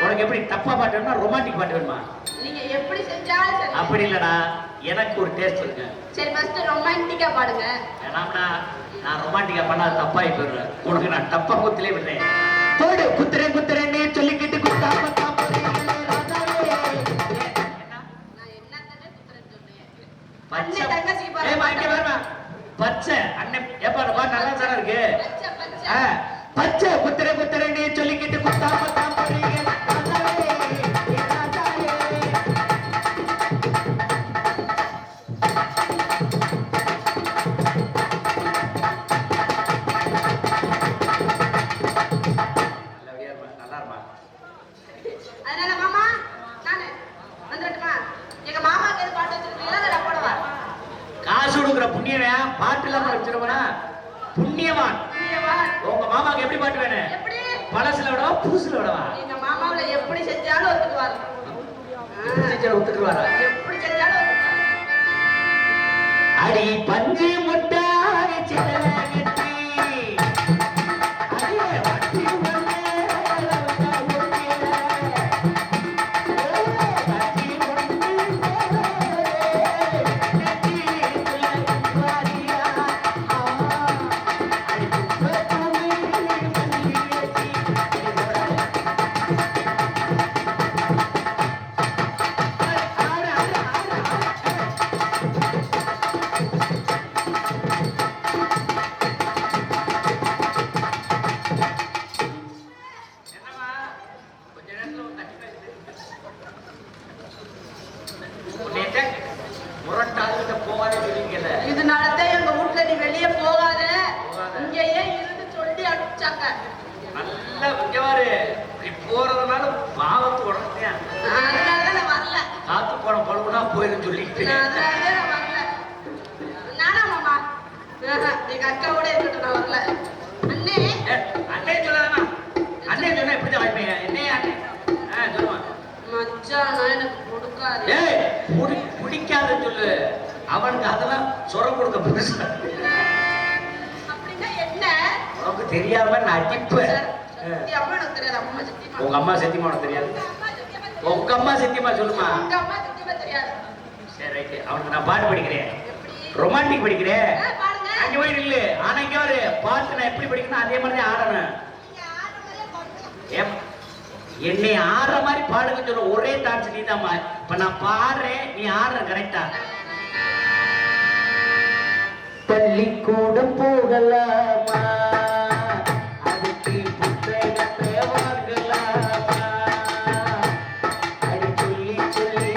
உனக்கு எப்படி தப்பா பாட்டு வேணுமா, ரொமான்டிக் பாட்டு வேணுமா? நீங்க எப்படி செஞ்சாலும் சரி. அப்படி இல்லடா, எனக்கு ஒரு டேஸ்ட் இருக்கு. சரி ஃபர்ஸ்ட் ரொமான்டிக்கா பாடுங்க. வேணாம்டா, நான் ரொமான்டிக்கா பண்ணா தப்பாய் போயிடுறேன். உனக்கு நான் தப்பா குத்திலே விடுறேன். போடு குத்துறேன் குத்துறேன்னு சொல்லிக்கிட்டு குத்தாம பச்சை தங்கச்சி பச்சை அண்ணன் ஏப்பாடு பாட்டு நல்லா தானே இருக்கு. பச்சை குத்துற குத்துறேன்னு சொல்லிக்கிட்டு குத்தாம தான் போறீங்க. அதனால மாமா நானு வந்துட்டுமா? எங்க மாமாக்கு எது பாட்டு வச்சிருக்கீங்களா? நான் போடவா? காசு கொடுக்குற புண்ணியவன் பாட்டு இல்லாம வச்சிருவனா? புண்ணியவான். உங்க மாமாக்கு எப்படி பாட்டு வேணும்? எப்படி? பழசுல விடவா புதுசுல விடவா? எங்க மாமாவுல எப்படி செஞ்சாலும் ஒத்துக்குவாரு. ஒத்துக்குவாரா? எப்படி செஞ்சாலும் ஒத்துக்குவாரு. அடி பஞ்சு முட்டாய் சிலகத்தி இதனாலதான் எங்க வீட்டுல நீ வெளியே போகாத, இங்கேயே இருந்து சொல்லி அனுப்பிச்சாங்க. நல்ல முக்கியமாரு போறதுனால பாவத்து உடனே அதனாலதான் நான் வரல. காத்து போன பழகுனா போயிருந்து சொல்லிட்டு அதனாலதான் நான் வரல. நானா மாமா? எங்க அக்காவோட இருக்கட்டும், நான் வரல. அண்ணே அண்ணே சொல்லாதா? அண்ணே சொன்னா எப்படிதான் வாய்ப்பீங்க? என்ன அண்ணே சொல்லுவான். மச்சான் எனக்கு கொடுக்காது. ஏய் பிடிக்காதுன்னு சொல்லு. அவனுக்கு அதெல்லாம் சொரம் கொடுக்க பெருசு. அப்படின்னா என்ன? உனக்கு தெரியாம நான் அடிப்பேன். அம்மா எனக்கு தெரியாது. அம்மா சத்தியமா. உங்க அம்மா சத்தியமா உனக்கு தெரியாது? உங்க அம்மா சத்தியமா சொல்லுமா? உங்க அம்மா சத்தியமா தெரியாது. சரி ரைட். அவனுக்கு நான் பாட்டு படிக்கிறேன், ரொமான்டிக் படிக்கிறேன். அங்க போய் நில்லு. ஆனா இங்க ஒரு பாட்டு நான் எப்படி படிக்கணும் அதே மாதிரி ஆடணும். என்னை ஆடுற மாதிரி பாடுங்க சொல்ல. ஒரே டான்ஸ் நீ தான். இப்ப நான் பாடுறேன், நீ ஆடுற கரெக்டா? பள்ளிக்கூடம் போகலாமா, அதுக்கு புத்தகத்தை வாங்கலாமா, அடி சொல்லி சொல்லி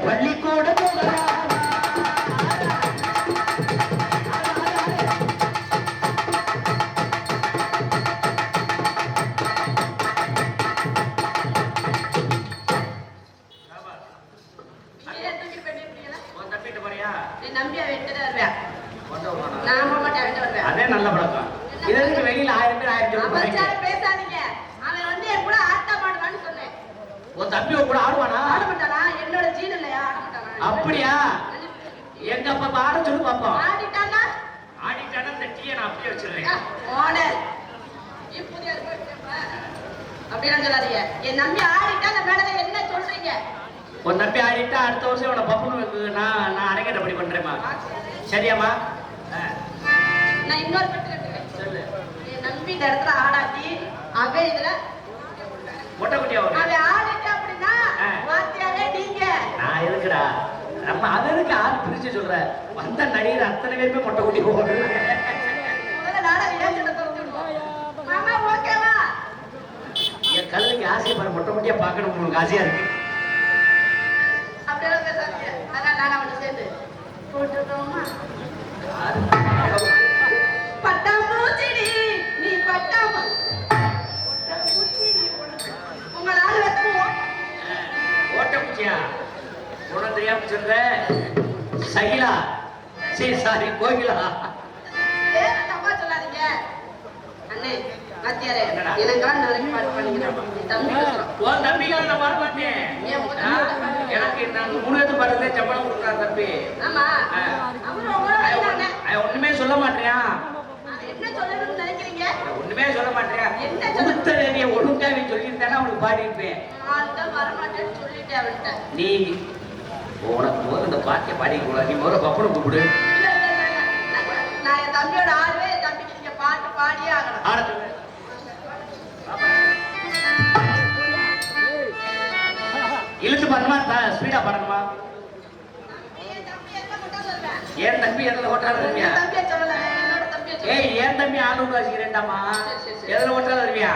பள்ளிக்கூட போகலாமா அதே நல்ல பழக்கம். இதற்கு வெளியில 1000 பேர் 1000 பேர் பேசாதீங்க. அவன் வந்து என் கூட ஆட்ட மாட்டான்னு சொன்னேன். உன் தம்பி கூட ஆடுவானா? ஆட மாட்டானா? என்னோட ஜீன் இல்லையா? ஆட மாட்டானா? அப்படியா? எங்க அப்பா ஆட சொல்லு பாப்போம். ஆடிட்டானா? ஆடிட்டானா இந்த டீயை நான் அப்படியே வச்சிருக்கேன். மாடல். இப்போதே அப்படிலாம் சொல்லாதீங்க. என் நம்பி ஆடிட்டா அந்த மேடல என்ன சொல்றீங்க? உன் தம்பி ஆடிட்டா அடுத்த வருஷம் உன பப்புனு நான் அரங்கேற்ற படி பண்றேம்மா. சரியாம்மா? நான் இன்னொரு பட்டு கட்டுறேன். சொல்லு. என் நம்பி இந்த இடத்துல ஆடாட்டி அவன் இதுல மொட்டை குட்டியா வரும். அவன் ஆடிட்டா அப்படின்னா வாத்தியாவே நீங்க. நான் எதுக்குடா? நம்ம அதற்கு ஆள் பிரிச்சு சொல்ற. வந்த நடிகர் அத்தனை பேருமே மொட்டை குட்டி போடுறாங்க. முதல்ல நாடகம் ஏன் சொல்ல தோணுது? மாமா ஓகேவா? என் கல்லுக்கு ஆசையை பாரு, மொட்டை குட்டியா பார்க்கணும் உங்களுக்கு ஆசையா இருக்கு. அப்படியெல்லாம் பேசாதீங்க. அதான் நான் அவனை சேர்ந்து போட்டுருக்கோமா? பட்டாம்பூச்சிடி நீ உங்கள் ஆள் வெத்துவோம். ஓட்ட குச்சியா உனக்கு தெரியாம சொல்ற சகிலா சாரி கோகிலா. வேற தப்பா சொல்லாதீங்க அண்ணே. வாத்தியாரே எனக்கான வரைக்கும் பாட்டு பண்ணிக்கிறேன். தம்பி உன் தம்பிக்கு நான் பாட மாட்டேன். எனக்கு நான் 3 பேருக்கு பாடுறதே சம்பளம் கொடுக்குறான் தம்பி. ஆமா அவன் ஒண்ணுமே சொல்ல மாட்டியா? என்ன சொல்லணும்னு நினைக்கிறீங்க? ஒண்ணுமே சொல்ல மாட்டியா? என்ன கொடுத்த தேதியை ஒழுங்காவே சொல்லியிருந்தானே அவனுக்கு பாடி இருப்பேன். நான் வரமாட்டேன்னு சொல்லிட்டேன் அவன்கிட்ட. நீ உனக்கு முதல்ல இந்த பாட்டியை பாடிக்கூடாது. நீ முதல்ல பப்பனை கூப்பிடு. நான் என் தம்பியோட ஆளுவே. என் தம்பிக்கு நீங்க பாட்டு பாடியே ஆகணும். ஆட சொல்லு. இழுத்து பாடணுமா ஸ்பீடா பாடணுமா? ஏன் தம்பி எதுல ஓட்டாத இருவியா? ஏய் ஏன் தம்பி ஆளூர் வாசிக்கிறேன்டாமா. எதுல ஓட்டாத இருவியா?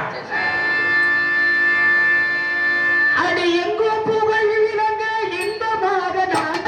அடி எங்கோ புகழ் விளங்க இன்பமாக நான்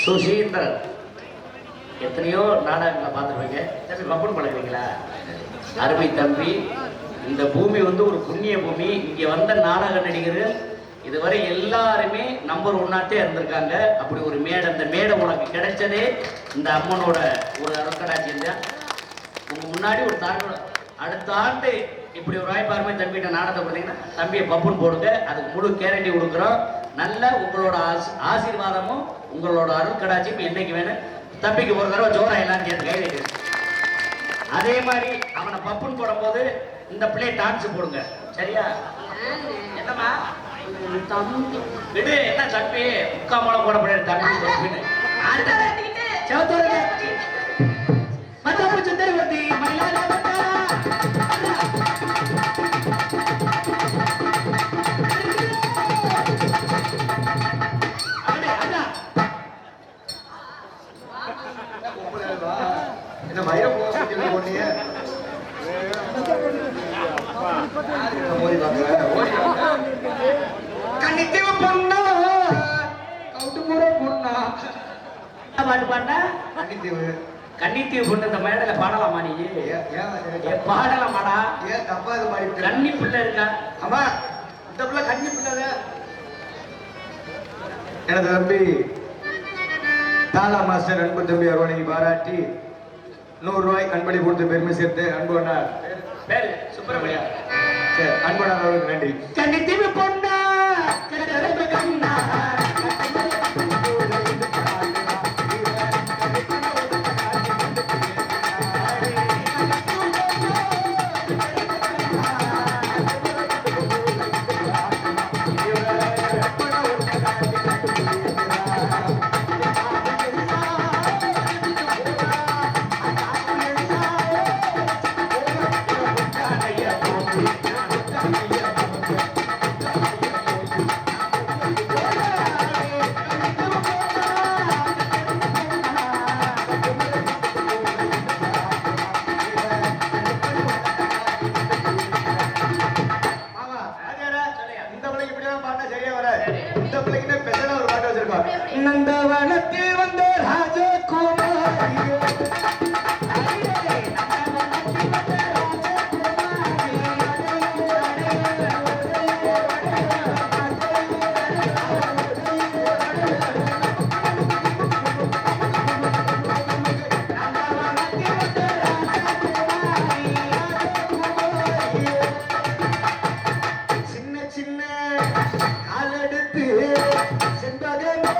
சுசீந்திரன். எத்தனையோ நாடகங்களை பார்த்துருப்பீங்க. தம்பி பப்பன் பழகிறீங்களா? அருமை தம்பி. இந்த பூமி வந்து ஒரு புண்ணிய பூமி. இங்கே வந்த நாடக நடிகர்கள் இதுவரை எல்லாருமே நம்பர் 1 இருந்திருக்காங்க. அப்படி ஒரு மேடை, அந்த மேடை உனக்கு கிடைச்சதே இந்த அம்மனோட ஒரு அருட்கடாட்சியம் தான். உங்க முன்னாடி ஒரு அடுத்த ஆண்டு இப்படி ஒரு வாய்ப்பு அருமை தம்பிகிட்ட நாடகத்தை பார்த்தீங்கன்னா தம்பியை பப்புன்னு போடுங்க. அதுக்கு முழு கேரண்டி கொடுக்குறோம். நல்ல உங்களோட ஆசீர்வாதமும் உங்களோட அருட்கடாட்சியும் என்னைக்கு வேணும். தம்பிக்கு ஒரு தடவை ஜோரா எல்லாம் சேர்த்து கை வைக்கிறேன். அதே மாதிரி அவனை பப்புன்னு போடும்போது இந்த பிள்ளை டான்ஸ் போடுங்க. சரியா? என்னம்மா தம்பி விடு என்ன தம்பி முக்கா மூலம் போடப்பட தம்பி தம்பின்னு ஆட்ட வேண்டிக்கிட்டு செவத்தோட மத்தாப்பு சுந்தரவர்த்தி மயிலாட என்ன வயிறு போனீங்க கன்னித்தீவு பொண்ணா கவுட்டுமுறை பொண்ணா பாட்டு பாடினா கன்னித்தீவு கன்னித்தீவு பொண்ணு இந்த மேடல பாடலாமா நீ பாடலாமாடா ஏன் தப்பா இது மாதிரி கன்னி பிள்ளை இருக்கா ஆமா இந்த பிள்ளை கன்னி பிள்ளை எனது தம்பி தாலா மாஸ்டர் அன்பு தம்பி அருவனை பாராட்டி 100 ரூபாய் கண்படி கொடுத்து பெருமை சேர்த்து அன்புனார் பேரு சுப்பிரமணியா சரி அன்புனார் அவருக்கு நன்றி கன்னித்தீவு பொண்ணா கண்ணா நந்தவனத்தில் வந்த ராஜகுமாரி சின்ன சின்ன காலெடுத்து செண்பகமே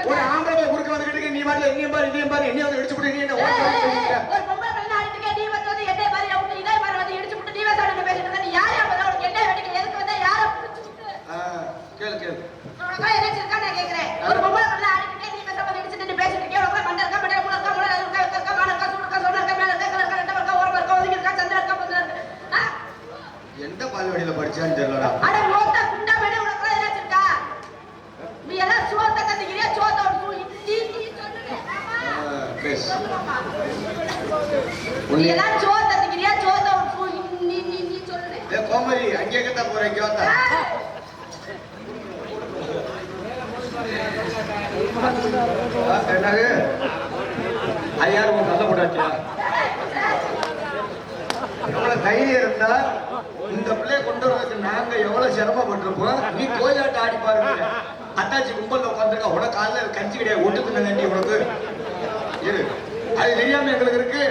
ஒரு ஆம்பளை குறுக்க வந்துகிட்டு நீ பாட்டு என்னையும் பாரு இதையும் பாரு என்னையும் வந்து இடிச்சு போட்டு நீ என்ன ஒரு பொம்பளை பிள்ளை அடிச்சுக்க நீ வந்து என்னை மாதிரி அவங்க இதே மாதிரி வந்து இடிச்சு விட்டு நீ வந்து பேசிட்டு இருக்க நீ யாரையா வந்து உனக்கு என்ன வேண்டிய எதுக்கு வந்து யாரை பிடிச்சு விட்டு கேளு கேளு உனக்கு என்ன இருக்கா நான் கேக்குறேன் ஒரு பொம்பளை பிள்ளை அடிச்சுக்க நீ வந்து வந்து இடிச்சு நின்னு பேசிட்டு இருக்க உனக்கு மண்டை இருக்கா மண்டை இருக்கா மூளை இருக்கா இருக்கா மால இருக்கா சூடு இருக்கா சோனா இருக்கா மேல இருக்கா கலர் இருக்கா ரெண்டு இருக்கா ஓரமா இருக்கா ஒதுங்கி இருக்கா சந்திரன் இருக்கா பந்தல இருக்கா எந்த பால்வாடியில படிச்சான்னு தெரியலடா அட மோத்த குண்டா மேல உனக்கு என்ன இருக்கா நீ எல்லாம் சோத்த கத்திக்கிறியா சோத்த ஒரு நீ சொல்லுங்க பேஸ் நீ எல்லாம் சோத்த கத்திக்கிறியா சோத்த ஒரு நீ சொல்லுங்க ஏ கோமதி அங்கே கட்ட போறேன் இங்க வந்தா என்னது ஐயாரு உன் நல்ல போட்டாச்சியா எவ்வளவு தைரியம் இருந்தா இந்த பிள்ளைய கொண்டு வரதுக்கு நாங்க எவ்வளவு சிரமப்பட்டிருப்போம் நீ கோயிலாட்ட ஆடி பாருங்க அத்தாச்சி கும்பல்ல உட்காந்துருக்கா உனக்கு காலைல கஞ்சி கிடையாது ஒட்டுக்கு நண்டி உனக்கு இரு அது தெரியாம எங்களுக்கு இருக்கு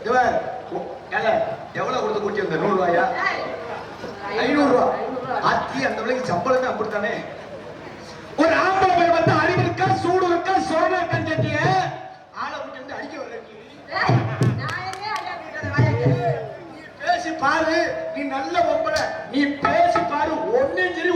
இவன் எவ்வளவு கொடுத்து கூட்டி வந்த 100 ரூபாயா 500 ரூபா அத்தி அந்த பிள்ளைக்கு சம்பளமே அப்படித்தானே ஒரு ஆம்பளை பையன் வந்து அறிவு இருக்கா சூடு இருக்கா சோழ கண்டிய ஆளை கூட்டி வந்து அடிக்க வர பேசி பாரு நீ நல்ல பொம்பளை நீ பேசி பாரு ஒன்னே சரி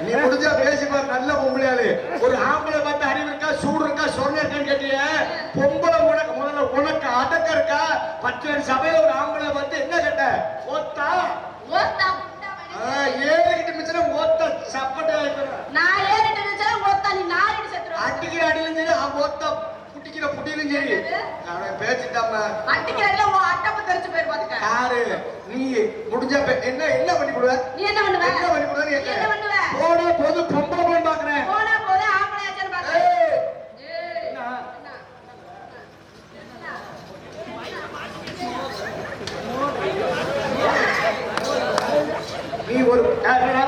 நீ முடிஞ்சா பேசி பாரு நல்ல பொம்பளையாளு ஒரு ஆம்பளை பார்த்து அறிவு இருக்கா சூடு இருக்கா சொன்ன இருக்கான்னு கேட்டிய பொம்பளை உனக்கு முதல்ல உனக்கு அடக்க இருக்கா 10 சபையில ஒரு ஆம்பளை பார்த்து என்ன கேட்ட ஓத்தா ஏறிக்கிட்டு மிச்சம் ஓத்த சப்பட்டா நான் ஏறிட்டு மிச்சம் ஓத்தா நீ நாரிட்டு செத்துரு அடிக்கிற அடியிலும் சரி ஓத்த புட்டிக்கிற புட்டியிலும் சரி நான் பேசிட்டாம அடிக்கிற அடியில உன் அட்டப்பு தெரிச்சு போயிரு பாத்துக்க யாரு நீ முடிஞ்ச என்ன பண்ணி கொடுவ நீ என்ன பண்ணுவ என்ன பண்ணி கொடுவ என்ன பண்ணுவ போடா போது பொம்பளை போய் பாக்குறேன் போனா போது ஆம்பளை ஆச்சேன்னு பாக்குறேன் நீ ஒரு யாருடா?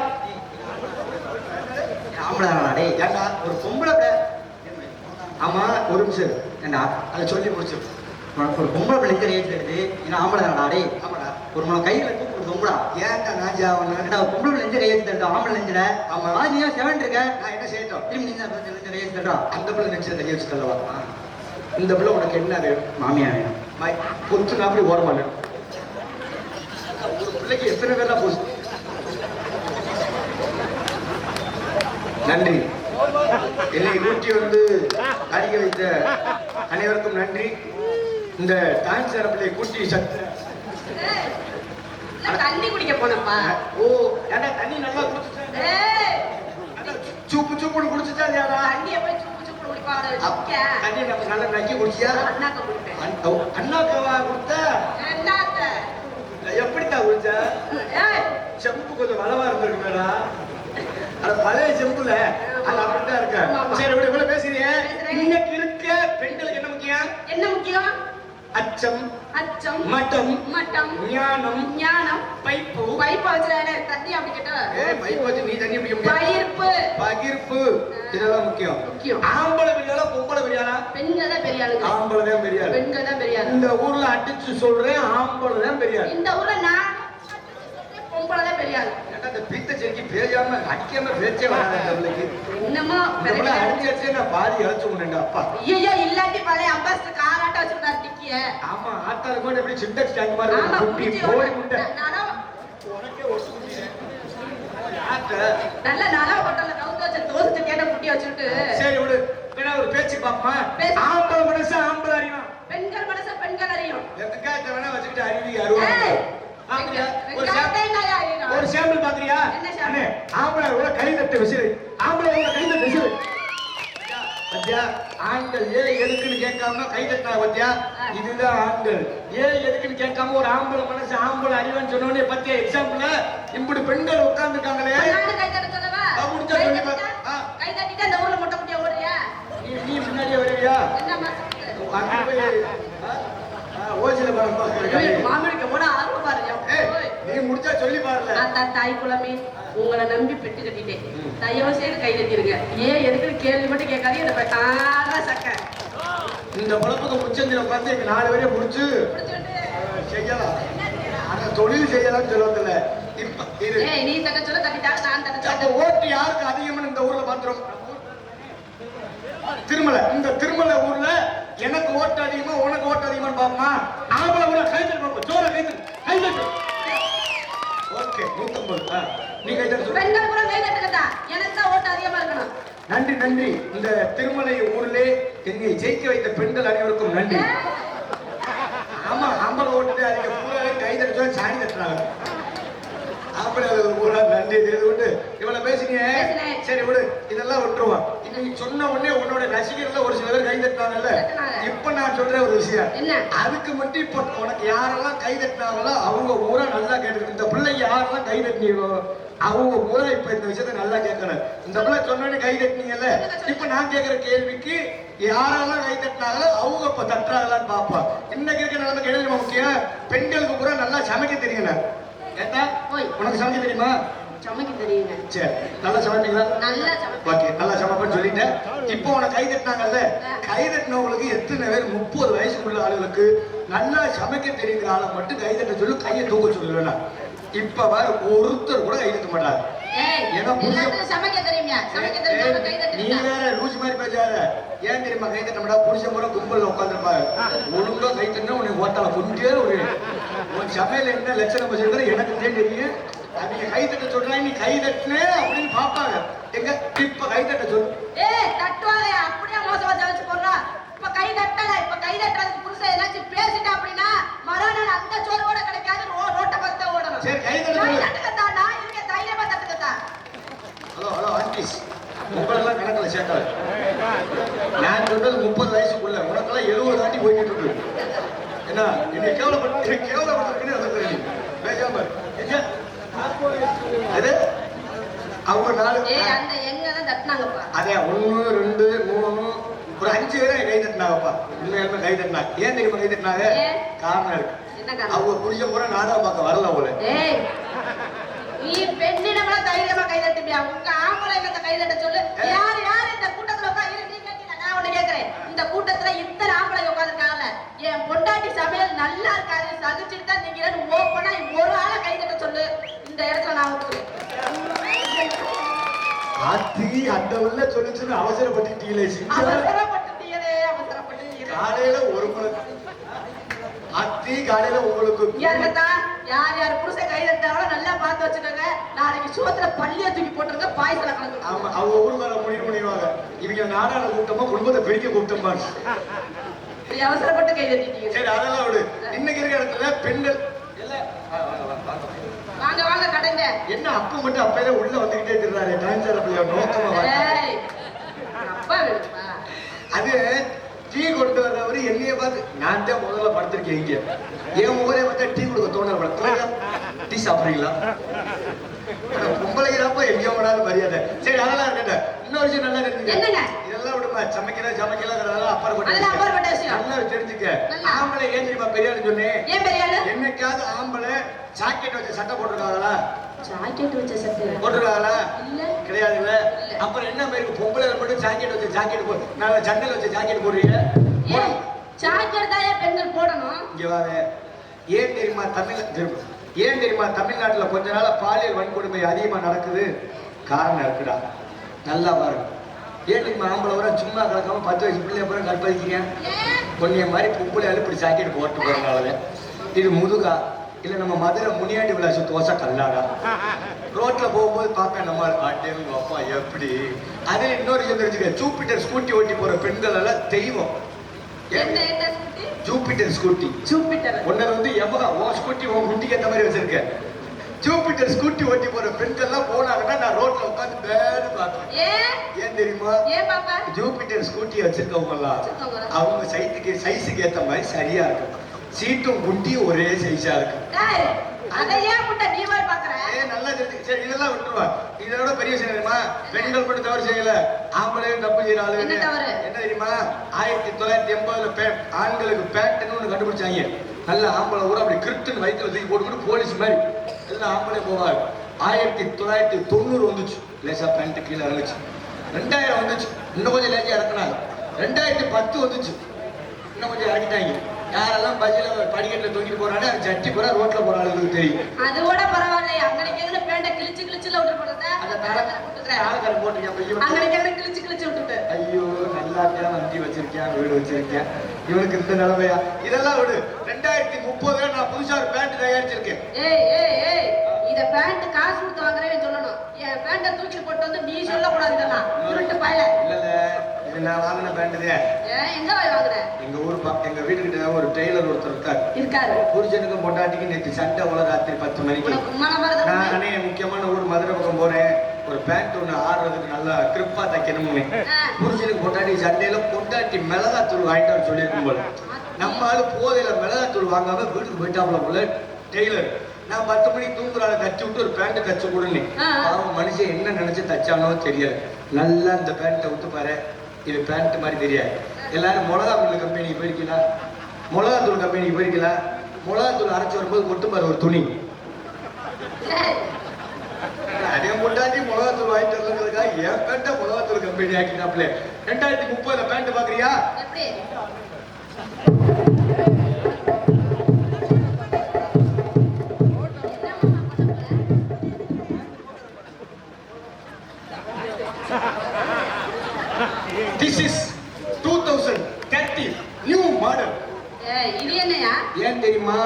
ஆம்பளை டேய் ஏண்டா ஒரு பொம்பளை பிள்ளை. ஆமா ஒரு நிமிஷம் ஏண்டா அதை சொல்லி முடிச்சு. உனக்கு ஒரு பொம்பளை பிள்ளை இந்த ஏஜ் எடுத்து என்ன ஆம்பளை தானடா டேய் ஆமாடா. ஒரு மன கையில தூக்கு பொம்பளா ஏன்டா நாஜா அவனு? ஏண்டா ஒரு பொம்பளை பிள்ளை இந்த ஏஜ் தட்டா ஆம்பளை நெஞ்சல ஆமா. நீ ஏன் செவன் இருக்க நான் என்ன செய்யட்டும்? திரும்பி இந்த ஏஜ் தட்டா அந்த பிள்ளை நினைச்சத கையை வச்சு தள்ளவா? இந்த பிள்ளை உனக்கு என்ன வேணும்? மாமியா வேணும் கொஞ்சம் அப்படி ஓரமா வேணும். ஒரு பிள்ளைக்கு எத்தனை பேரா போச்சு? நன்றி. என்னை ஊட்டி வந்து அடிக்க வைத்த அனைவருக்கும் நன்றி. இந்த டான்ஸ் பிள்ளை கூட்டி சத்த தண்ணி குடிக்க போனப்பா. ஓ ஏன்னா தண்ணி நல்லா குடிச்சுட்டேன். ஏய், சூப்பு சூப்புன்னு குடிச்சுட்டா யாரா? தண்ணிய போய் சுப்பு சுப்பு குடிப்பாட வச்சுக்க. தண்ணி நம்ம நல்லா நக்கி குடிச்சியா? அண்ணாக்க குடிப்பேன். அண்ணாக்கவா கொடுத்த? என்னத்த? எப்படித்தான் குடிச்ச? ஏய், செம்பு கொஞ்சம் வளவா இருந்திருக்கு மேடா. அது பழைய செம்புல அது அப்படித்தான் இருக்க. ஆமா. சரி விட இவ்வளவு பேசுறீங்க. பேசுறேன். இன்னைக்கு இருக்க பெண்களுக்கு என்ன முக்கியம்? என்ன முக்கியம்? அச்சம், அச்சம், மட்டம், மட்டம், ஞானம், ஞானம், பைப்பு. பைப்ப வச்சு தண்ணி அப்படி கேட்ட பைப்பு வச்சு நீ தண்ணி பிடிக்க முடியாது. பயிர்ப்பு, பகிர்ப்பு இதெல்லாம் முக்கியம். முக்கியம். ஆம்பளை பெரியாளா பொம்பளை பெரியாளா? பெண்கள் தான் பெரிய ஆளுங்க. ஆம்பளை தான் பெரியாள். பெண்கள் தான் பெரிய ஆளு. இந்த ஊர்ல அடிச்சு சொல்றேன் ஆம்பளை தான் பெரியாள். இந்த ஊர்ல நான் பொம்பளை தான் பெரிய ஆளு. ஏன்னா இந்த பீத்த செடிக்கு பேசாம அடிக்காம பேச்சே வராது இந்த பிள்ளைக்கு. என்னமோ இந்த பிள்ளை அடிச்சு அடிச்சே நான் பாதி இழைச்சு உண்டேன் அப்பா. ஐயோ இல்லாட்டி பழைய அம்பாஸ்டர் காராட்ட வச்சுட்டாரு டிக்கிய. ஆமா ஆத்தால கூட எப்படி சிண்டெக்ஸ் டேங்க் மாதிரி ஆமா குட்டி குட்டி போடி முட்டை. நானா உனக்கே ஒரு குட்டி. ஆத்த நல்ல நாளா ஹோட்டல்ல கவுத்து வச்ச தோசை கேட்ட குட்டி வச்சுட்டு சரி விடு. வேணா ஒரு பேச்சு பாப்பா. பேசு. ஆம்பளை மனசு ஆம்பளை அறிவான். பெண்கள் மனச பெண்கள் அறியும். எதுக்காக வேணா வச்சுக்கிட்டு அறிவி அருவா. ஏய், பாக்குறியா? வெங்காயம் ஒரு சாம்பிள் பாக்குறியா? என்ன sample? அண்ணே, ஆம்பளை கூட கை தட்டு விசிறு. ஆம்பளை கூட கை தட்டு விசிறு. பத்தியா? ஆண்கள் ஏன் எதுக்குன்னு கேட்காம கை தட்டா பத்தியா? இதுதான் ஆண்கள். ஏன் எதுக்குன்னு கேட்காம ஒரு ஆம்பளை மனசு ஆம்பளை அறிவான்னு சொன்னோடனே பத்தியா எக்ஸாம்பிள் இப்படி பெண்கள் உட்கார்ந்துருக்காங்களே. நானும் கை தட்ட சொல்லவா? முடிஞ்சா சொல்லி பாரு. கை தட்டிட்டு அந்த ஊர்ல முட்டை முட்டியா ஓடுறியா? நீ முன்னாடியே வருவியா? என்ன அங்க போய் ஓசில பாருங்க. மாமிடிக்க போனா ஆர்வம் பாருங்க. நீ முடிச்சா சொல்லி பாருல. நான் தாய் குலமே உங்களை நம்பி பெட்டு கட்டிட்டேன். தயவு செய்து கை தட்டிருங்க. ஏன் எதுக்கு கேள்வி மட்டும் கேட்காதீங்க. இந்த பெட்டான சக்கை இந்த பொழப்புக்கு முச்சந்தில உட்காந்து எங்க 4 பேரையும் முடிச்சு செய்யலாம். ஆனா தொழில் செய்யலாம்னு சொல்லுவதில்ல. இப்ப இது ஏய் நீ தட்ட சொல்ல தட்டிட்டாலும் நான் தட்ட அப்ப ஓட்டு யாருக்கு அதிகம்னு இந்த ஊர்ல பாத்துறோம். திருமலை இந்த திருமலை ஊர்ல எனக்கு ஓட்டு அதிகமா உனக்கு ஓட்டு அதிகமா பாப்பா. ஆம்பளை ஊர்ல கைத்தட்டு பாப்போம். ஜோர கைத்தட்டு. ஓகே 150. நீ கைத்தட்டு. பெண்கள் கூட கை தட்டுக்கதா. எனக்கு தான் ஓட்டு அதிகமா இருக்கணும். நன்றி நன்றி. இந்த திருமலை ஊரிலே என்னை ஜெயிக்க வைத்த பெண்கள் அனைவருக்கும் நன்றி. ஆமா ஆம்பளை ஓட்டு அதிக பூரா கை தட்டு சாணி தட்டுறாங்க. ஆம்பளை ஊரா நன்றி தெரிந்து கொண்டு இவ்வளவு பேசுங்க. சரி விடு இதெல்லாம் விட்டுருவான். நீ சொன்ன உடனே உன்னோட ரசிகர்கள் ஒரு சில பேர் கை தட்டினாங்கல்ல. இப்ப நான் சொல்ற ஒரு விஷயம் அதுக்கு மட்டும் இப்ப உனக்கு யாரெல்லாம் கை தட்டினாங்களோ அவங்க ஊரா நல்லா கேட்டு. இந்த பிள்ளை யாரெல்லாம் கை தட்டினீங்களோ அவங்க ஊரா இப்ப இந்த விஷயத்த நல்லா கேட்கணும். இந்த பிள்ளை சொன்னோடனே கை தட்டினீங்கல்ல. இப்ப நான் கேட்கிற கேள்விக்கு யாரெல்லாம் கை தட்டினாங்களோ அவங்க இப்ப தட்டுறாங்களான்னு பாப்பா. இன்னைக்கு இருக்க நிலைமை கேள்வி முக்கியம். பெண்களுக்கு பூரா நல்லா சமைக்க தெரியல. ஏட்டா உனக்கு சமைக்க தெரியுமா? சமைக்க தெரியுங்க. சரி நல்லா சமைப்பீங்களா? நல்லா சமைப்பேன். ஓகே நல்லா சமைப்பேன்னு சொல்லிட்டேன். இப்போ உனக்கு கை தட்டினாங்கல்ல. கை தட்டினவங்களுக்கு எத்தனை பேர் 30 வயசுக்குள்ள ஆளுகளுக்கு நல்லா சமைக்க தெரியுங்கிற ஆளை மட்டும் கை தட்ட சொல்லி கையை தூக்க சொல்லுவேன். இப்ப வேற ஒருத்தர் கூட கை தட்ட மாட்டாங்க. சமைக்க தெரியுமா? சமைக்க தெரியாம கை நீ தட்டினா வேற லூஸ் மாதிரி பேசாத. ஏன் தெரியுமா கை தட்ட மாட்டா? புருஷன் முறை கும்பல்ல உட்காந்துருப்பாரு. ஒழுங்கா கை தட்டினா உனக்கு ஓட்டால கொஞ்சே ஒரு உன் சமையல என்ன லட்சணம் வச்சிருக்கிற எனக்கு தெரியும். அவங்க கை தட்ட சொல்றாங்க. நீ கை தட்டுன அப்படின்னு பாப்பாங்க. எங்க இப்ப கை தட்ட சொல்லு. தட்டுவாங்க அப்படியே மோசமா ஜெயிச்சு போடுறா. இப்ப கை தட்டல. இப்ப கை தட்டுறதுக்கு புருஷன் ஏதாச்சும் பேசிட்டா அப்படின்னா மறுநாள் அந்த சோறு கூட கிடைக்காது. ரோட்ட பார்த்து ஓடணும். சரி கை தட்ட சொல்லு. தட்டுக்கத்தா நான் இருக்க தைரியமா தட்டுக்கத்தா. ஹலோ ஆர்டிஸ்ட் உங்களெல்லாம் கணக்கில் சேர்க்காது. நான் சொல்றது 30 வயசுக்குள்ள. உனக்கெல்லாம் 70 தாண்டி போய்கிட்டு இருக்கு. என்ன என்னை கேவலப்படுத்துன்னு அதை தெரியும். பேசாம எங்க அது அவங்க 4 அந்த எங்க தான் தட்டினாங்கப்பா. அதே 1 2 3 ஒரு 5 பேரை கை தட்டினாங்கப்பா. உண்மையாலுமே கை தட்டினாங்க. ஏன் தெரியுமா கை தட்டினாங்க? காரணம் இருக்கு. அவங்க புரிஞ்ச முறை நாடகம் பார்க்க வரல. அவங்கள நீ நீ பெண்ணிடமா தைரியமா கை தட்டுப்பியா? உங்க ஆம்பளை கை தட்ட சொல்லு. யார் இந்த கூட்டத்துல உட்காந்து நீ கேட்டீங்க, நான் உன்னை கேட்கிறேன். இந்த கூட்டத்துல இத்தனை ஆம்பளை உட்காந்துருக்காங்கல்ல, என் பொண்டாட்டி சமையல் நல்லா இருக்காது சகிச்சுட்டு தான் நீங்க ஓப்பனா ஒரு ஆளை கை தட்ட சொல்லு. இந்த இடத்துல நான் விட்டுருவேன். அந்த உள்ள சொல்லிச்சுன்னு அவசரப்பட்டுட்டீங்களே. அவசரப்பட்டுட்டீங்களே, அவசரப்பட்டு காலையில ஒரு மணி காலையில உங்களுக்கு யார் புருஷன் கை தட்டாங்களோ நல்லா பார்த்து வச்சுக்கோங்க. நாளைக்கு சோத்துல பள்ளிய தூக்கி போட்டுருங்க, பாயசல கலந்து. ஆமா, அவங்க ஊருக்கார முடிவு பண்ணிடுவாங்க. இவங்க நாடாள கூட்டமா குடும்பத்தை பிரிக்க கூட்டமா அவசரப்பட்டு கை தட்டிட்டீங்க. சரி, அதெல்லாம் விடு. இன்னைக்கு இருக்க இடத்துல பெண்கள் வாங்க வாங்க கடைங்க. என்ன அப்ப மட்டும் அப்பையில உள்ள வந்துகிட்டே இருக்கிறாரு. டான்சர் பிள்ளைய நோக்கமா அப்பா வேணுமா? அது டீ கொண்டு வர்றவரு என்னைய பார்த்து நான் தான் முதல்ல படுத்திருக்கேன். இங்க என் ஊரே வந்து டீ கொடுக்க தோணல. டீ சாப்பிடுறீங்களா? பொம்பளைங்கிறப்ப எங்கேயோ விடாது மரியாதை. சரி, அதெல்லாம் இருக்கட்டும். இன்னொரு விஷயம் நல்லா தெரிஞ்சுக்க. இதெல்லாம் விடுமா, சமைக்கலாம் அப்பாற்பட்ட விஷயம். நல்லா தெரிஞ்சுக்க. ஆம்பளை ஏன் தெரியுமா பெரியாரு சொன்னேன்? என்னைக்காவது ஆம்பளை ஜாக்கெட் வச்ச சட்டை போட்டிருக்காங்களா? ஜாக்கெட் வச்ச சட்டை போட்டிருக்காங்களா? இல்ல. கிடையாதுல்ல. அப்புறம் என்ன மாதிரி பொம்பளை மட்டும் ஜாக்கெட் வச்ச ஜாக்கெட் போடு, நான் ஜன்னல் வச்ச ஜாக்கெட் போடுறீங்க. ஜாக்கெட் தான் பெண்கள் போடணும். இங்க வாங்க. ஏன் தெரியுமா தமிழ்நாட்டுல கொஞ்ச நாள பாலியல் வன்கொடுமை அதிகமா நடக்குது? காரணம் இருக்குடா, நல்லா பாருங்க. ஏன் தெரியுமா ஆம்பளை வர சும்மா கலக்காம 10 வயசு பிள்ளைய அப்புறம் கற்பழிக்கிறீங்க? பொண்ணிய மாதிரி பொம்பளை இப்படி ஜாக்கெட் போட்டு போறதுனால இது முதுகா இல்ல நம்ம மதுரை முனியாண்டி விளாசு தோசை கல்லாடா. ரோட்ல போகும்போது பார்ப்பேன் நம்ம அப்பா எப்படி. அது இன்னொரு தெரிஞ்சுக்க, ஜூபிட்டர் ஸ்கூட்டி ஓட்டி போற பெண்கள் எல்லாம் தெய்வம். Jupiter scooty. ஒன்னு வந்து எவ்வளோ உன் ஸ்கூட்டி உன் குண்டிக்கு ஏற்ற மாதிரி வச்சிருக்க. ஜூபிட்டர் ஸ்கூட்டி ஓட்டி போற பெண்கள்லாம் போனாங்கன்னா நான் ரோட்ல உட்காந்து பேரு பார்ப்பேன். ஏன் தெரியுமா? ஜூபிட்டர் ஸ்கூட்டி வச்சிருக்கவங்க எல்லாம் அவங்க சைஸுக்கு ஏத்த மாதிரி சரியா இருக்கும். சீட்டும் குண்டியும் ஒரே சைஸா இருக்கு. நல்லா தெரிஞ்சு. சரி, இதெல்லாம் விட்டுருவா. இதோட பெரிய விஷயம் தெரியுமா? பெண்கள் மட்டும் தவறு செய்யல, ஆம்பளையும் தப்பு செய்யறாங்க. என்ன தெரியுமா? 1980 ஆண்களுக்கு பேண்ட்னு ஒண்ணு கண்டுபிடிச்சாங்க. நல்ல ஆம்பளை கூட அப்படி கிரிப்டுன்னு வயிற்றுல தூக்கி போட்டுக்கிட்டு போலீஸ் மாதிரி எல்லாம் ஆம்பளை போவாங்க. 1990 வந்துச்சு, லேசா பேண்ட் கீழே இறங்குச்சு. 2000 வந்துச்சு, இன்னும் கொஞ்சம் லேசா இறக்குனாங்க. 2010 வந்துச்சு, இன்னும் கொஞ்சம் இறக்கிட்டாங்க. யாரெல்லாம் பஸ்ல படிக்கட்டுல தூக்கிட்டு போறானே அது சட்டி போறா ரோட்ல போற ஆளுங்களுக்கு தெரியும். அது கூட பரவாயில்லை. அங்கனைக்கு பேண்ட கிழிச்சுல விட்டு போடுறத அந்த தாரகர போட்டுங்க. அங்கனைக்கு கிழிச்சு விட்டுட்டு ஐயோ நல்லா இருக்கா, வண்டி வச்சிருக்கேன், வீடு வச்சிருக்கேன், இவனுக்கு இந்த நிலைமையா? இதெல்லாம் விடு. 2030 நான் புதுசா ஒரு பேண்ட் தயாரிச்சிருக்கேன். இத பேண்ட் காசு கொடுத்து வாங்குறேன்னு சொல்லணும். என் பேண்ட தூக்கி போட்டு வந்து நீ சொல்லக்கூடாது. இதெல்லாம் உருட்டு பாயல. இல்ல இது நான் வாங்கின பேண்ட். எங்க போய் வாங்குற? எங்க ஊர் எங்க வீட்டுக்கிட்ட ஒரு டெய்லர் ஒருத்தர் இருக்காரு. புருஷனுக்கும் பொண்டாட்டிக்கு நேற்று சண்டை உள்ள ராத்திரி 10 மணிக்கு. நானே முக்கியமான ஊர் மதுரை பக்கம் போறேன். ஒரு பேண்ட் ஒண்ணு ஆடுறதுக்கு நல்லா கிரிப்பா தைக்கணும்னு புருஷனுக்கு பொண்டாட்டி சண்டையில பொண்டாட்டி மிளகாத்தூள் வாங்கிட்டு வர சொல்லியிருக்கும் போல. நம்ம ஆளு போதையில மிளகாத்தூள் வாங்காம வீட்டுக்கு போயிட்டாப்புல போல டெய்லர். நான் 10 மணிக்கு தூங்குறாள தச்சு விட்டு ஒரு பேண்ட் தச்சு கொடுன்னு. அவன் மனுஷன் என்ன நினைச்சு தச்சானோ தெரியாது. நல்லா இந்த பேண்ட்டை விட்டு பாரு, இது பேண்ட் மாதிரி தெரியாது. எல்லாரும் மிளகாத்தூள் கம்பெனிக்கு போயிருக்கலாம், மிளகாத்தூள் கம்பெனிக்கு போயிருக்கலாம். மிளகாத்தூள் அரைச்சு வரும்போது கொட்டு பாரு ஒரு துணி. அதே முன்னாடி மிளகாத்தூள் வாங்கிட்டு வரதுக்காக என் பேண்ட மிளகாத்தூள் கம்பெனி ஆக்கிட்டாப்ல. 2030 பேண்ட் பாக்குறியா? This is 2030 new model. இது என்னையா? ஏன் தெரியுமா?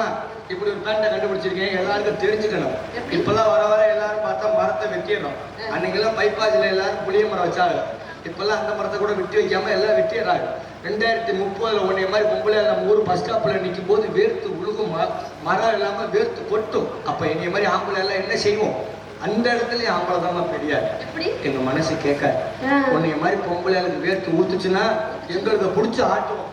இப்படி ஒரு பேண்ட கண்டுபிடிச்சிருக்கேன், எல்லாருக்கும் தெரிஞ்சுக்கணும். இப்பெல்லாம் வர வர எல்லாரும் பார்த்தா மரத்தை வெட்டிடுறோம். அன்னைக்கெல்லாம் பைப்பாசில எல்லாரும் புளிய மரம் வச்சாங்க. இப்பெல்லாம் அந்த மரத்தை கூட வெட்டி வைக்காம எல்லாம் வெட்டிடுறாங்க. 2030 உன்னைய மாதிரி பொம்பளை நம்ம ஊர் பஸ் ஸ்டாப்ல நிற்கும் போது வேர்த்து உழுகும், மரம் இல்லாம வேர்த்து கொட்டும். அப்ப என்னைய மாதிரி ஆம்பளை எல்லாம் என்ன செய்வோம்? அந்த இடத்துல ஆம்பளை தான் பெரியாரு. எங்க மனசு கேட்காது. உன்னைய மாதிரி பொம்பளைகளுக்கு வேர்த்து ஊத்துச்சுன்னா எங்களுக்கு பிடிச்ச ஆட்டும்.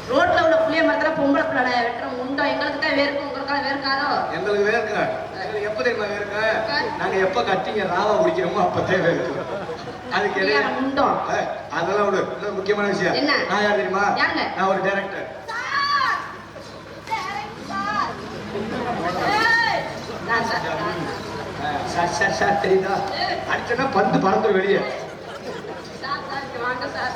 ரோட்ல உள்ள புளிய மரத்துல பொம்பளை பிள்ளை வெட்டுறோம் உண்டோ? எங்களுக்கு தான் வேர்க்கும், உங்களுக்கு வேர்க்காதோ? எங்களுக்கு வேர்க்க. எப்ப தெரியுமா வேர்க்க? நாங்க எப்ப கட்டிங்க ராவா குடிக்கிறோமோ அப்பத்தே வேர்க்கும். அதுக்கு உண்டோ? அதெல்லாம் விடு. இன்னொரு முக்கியமான விஷயம். என்ன? நான் யார் தெரியுமா? நான் ஒரு டைரக்டர். சார் சார் சார் தெரியுதா அடிச்சனா பந்து பறந்துரும் வெளியே. வாங்க சார்.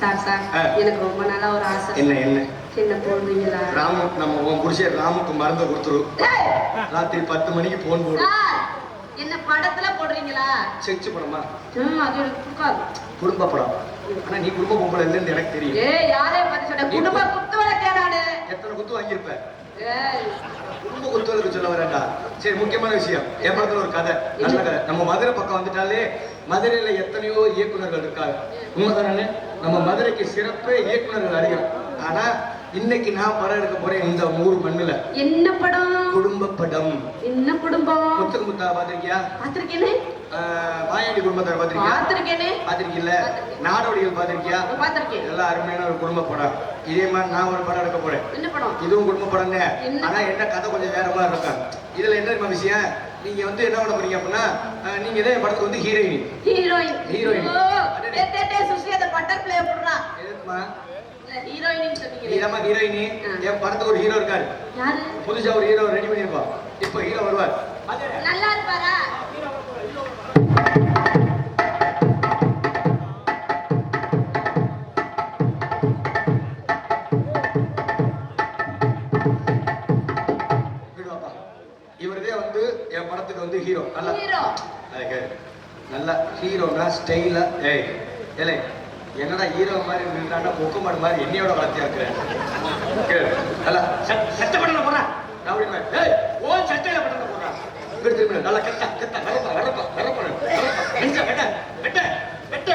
சார் சார் எனக்கு ரொம்ப நாளா ஒரு ஆசை. என்ன என்ன என்ன போடுவீங்களா? ராமு நம்ம உன் புருஷன் ராமுக்கு மருந்து கொடுத்துரு. ராத்திரி 10 மணிக்கு போன் போடு. என்ன படத்துல போடுறீங்களா? செக்ஸ் படமா? அது எனக்கு பிடிக்காது. குடும்ப படம். ஆனா நீ குடும்ப பொம்பளை இல்லைன்னு எனக்கு தெரியும். யாரையும் பத்தி சொல்ற? குடும்ப குத்து வழக்கே நானு. எத்தனை குத்து வாங்கியிருப்ப? குடும்ப குத்து வழக்கு சொல்ல வரேன்டா. சரி, முக்கியமான விஷயம். என் படத்துல ஒரு கதை, நல்ல கதை. நம்ம மதுரை பக்கம் வந்துட்டாலே மதுரையில எத்தனையோ இயக்குனர்கள் இருக்காங்க. உண்மைதானே? நம்ம மதுரைக்கு சிறப்பே இயக்குனர்கள் அதிகம். ஆனா இன்னைக்கு நான் படம் எடுக்க போறேன் இந்த ஊர் மண்ணுல. என்ன படம்? குடும்ப படம். என்ன குடும்பம்? முத்துக்கு முத்தா பாத்திருக்கியா? பாத்திருக்கேனே. மாயாண்டி குடும்பத்தை பாத்திருக்கியா? பாத்திருக்கேனே. பாத்திருக்கீல்ல? நாடோடிகள் பாத்திருக்கியா? பாத்திருக்கேன். எல்லாம் அருமையான ஒரு குடும்ப படம். இதே மாதிரி நான் ஒரு படம் எடுக்க போறேன். என்ன படம்? இதுவும் குடும்ப படம். ஆனா என்ன கதை கொஞ்சம் வேற மாதிரி இருக்கும். இதுல என்ன விஷயம், நீங்க வந்து என்ன பண்ண போறீங்க அப்படின்னா, நீங்க இதே படத்துக்கு வந்து ஹீரோயின். ஹீரோயின் சுஸ்ரீ பட்டர்ஃப்ளை போடுறா. எதுக்குமா ஹீரோயின் சொன்னீங்க? நீதாம்மா ஹீரோயினி. என் படத்துக்கு ஒரு ஹீரோ இருக்காரு. யாரு? புதுசா ஒரு ஹீரோ ரெடி பண்ணிருப்போம். இப்போ ஹீரோ வருவார். நல்லா இருப்பாரா? இவரதே வந்து என் படத்துக்கு வந்து ஹீரோ. நல்லா ஹீரோ. நல்லா ஹீரோனா ஸ்டைலா. ஏய் ஏலே, என்னடா ஹீரோ மாதிரி நின்றாண்டா பொக்கு மாடு மாதிரி என்னையோட வளர்த்தியா இருக்கிறேன். நல்லா சட்டை பட்டன போறா. நான் ஏய் ஓ சட்டையில பட்டன போறா. இவர் திரும்ப நல்லா கெட்டா கெட்டா வரப்பா. வெட்ட வெட்ட வெட்ட.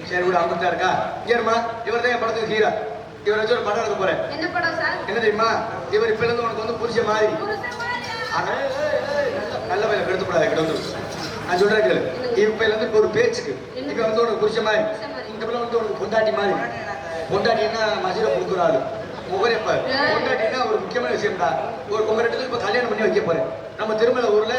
சரி விட அமுத்தா இருக்கா. ஏறுமா, இவர் தான் என் படத்துக்கு ஹீரோ. இவரை வச்சு ஒரு படம் எடுக்க போறேன். என்ன படம் சார்? என்ன தெரியுமா, இவர் இப்ப இருந்து உனக்கு வந்து புரிச்ச மாதிரி. நல்ல வேலை எடுத்துக்கூடாது கிட்ட வந்து. நான் சொல்றேன் கேளு. இப்ப இருந்து ஒரு பேச்சுக்கு இப்ப வந்து உனக்கு புரிச்ச மாதிரி. இந்த பிள்ளை வந்து உனக்கு பொண்டாட்டி மாதிரி. பொண்டாட்டின்னா மசில கொடுக்குறாரு ஒவ்வொரு. இப்ப பொண்டாட்டின்னா ஒரு முக்கியமான விஷயம்டா. ஒரு உங்க ரெண்டு இப்ப கல்யாணம் பண்ணி வைக்க போறேன். நம்ம திருமலை ஊர்ல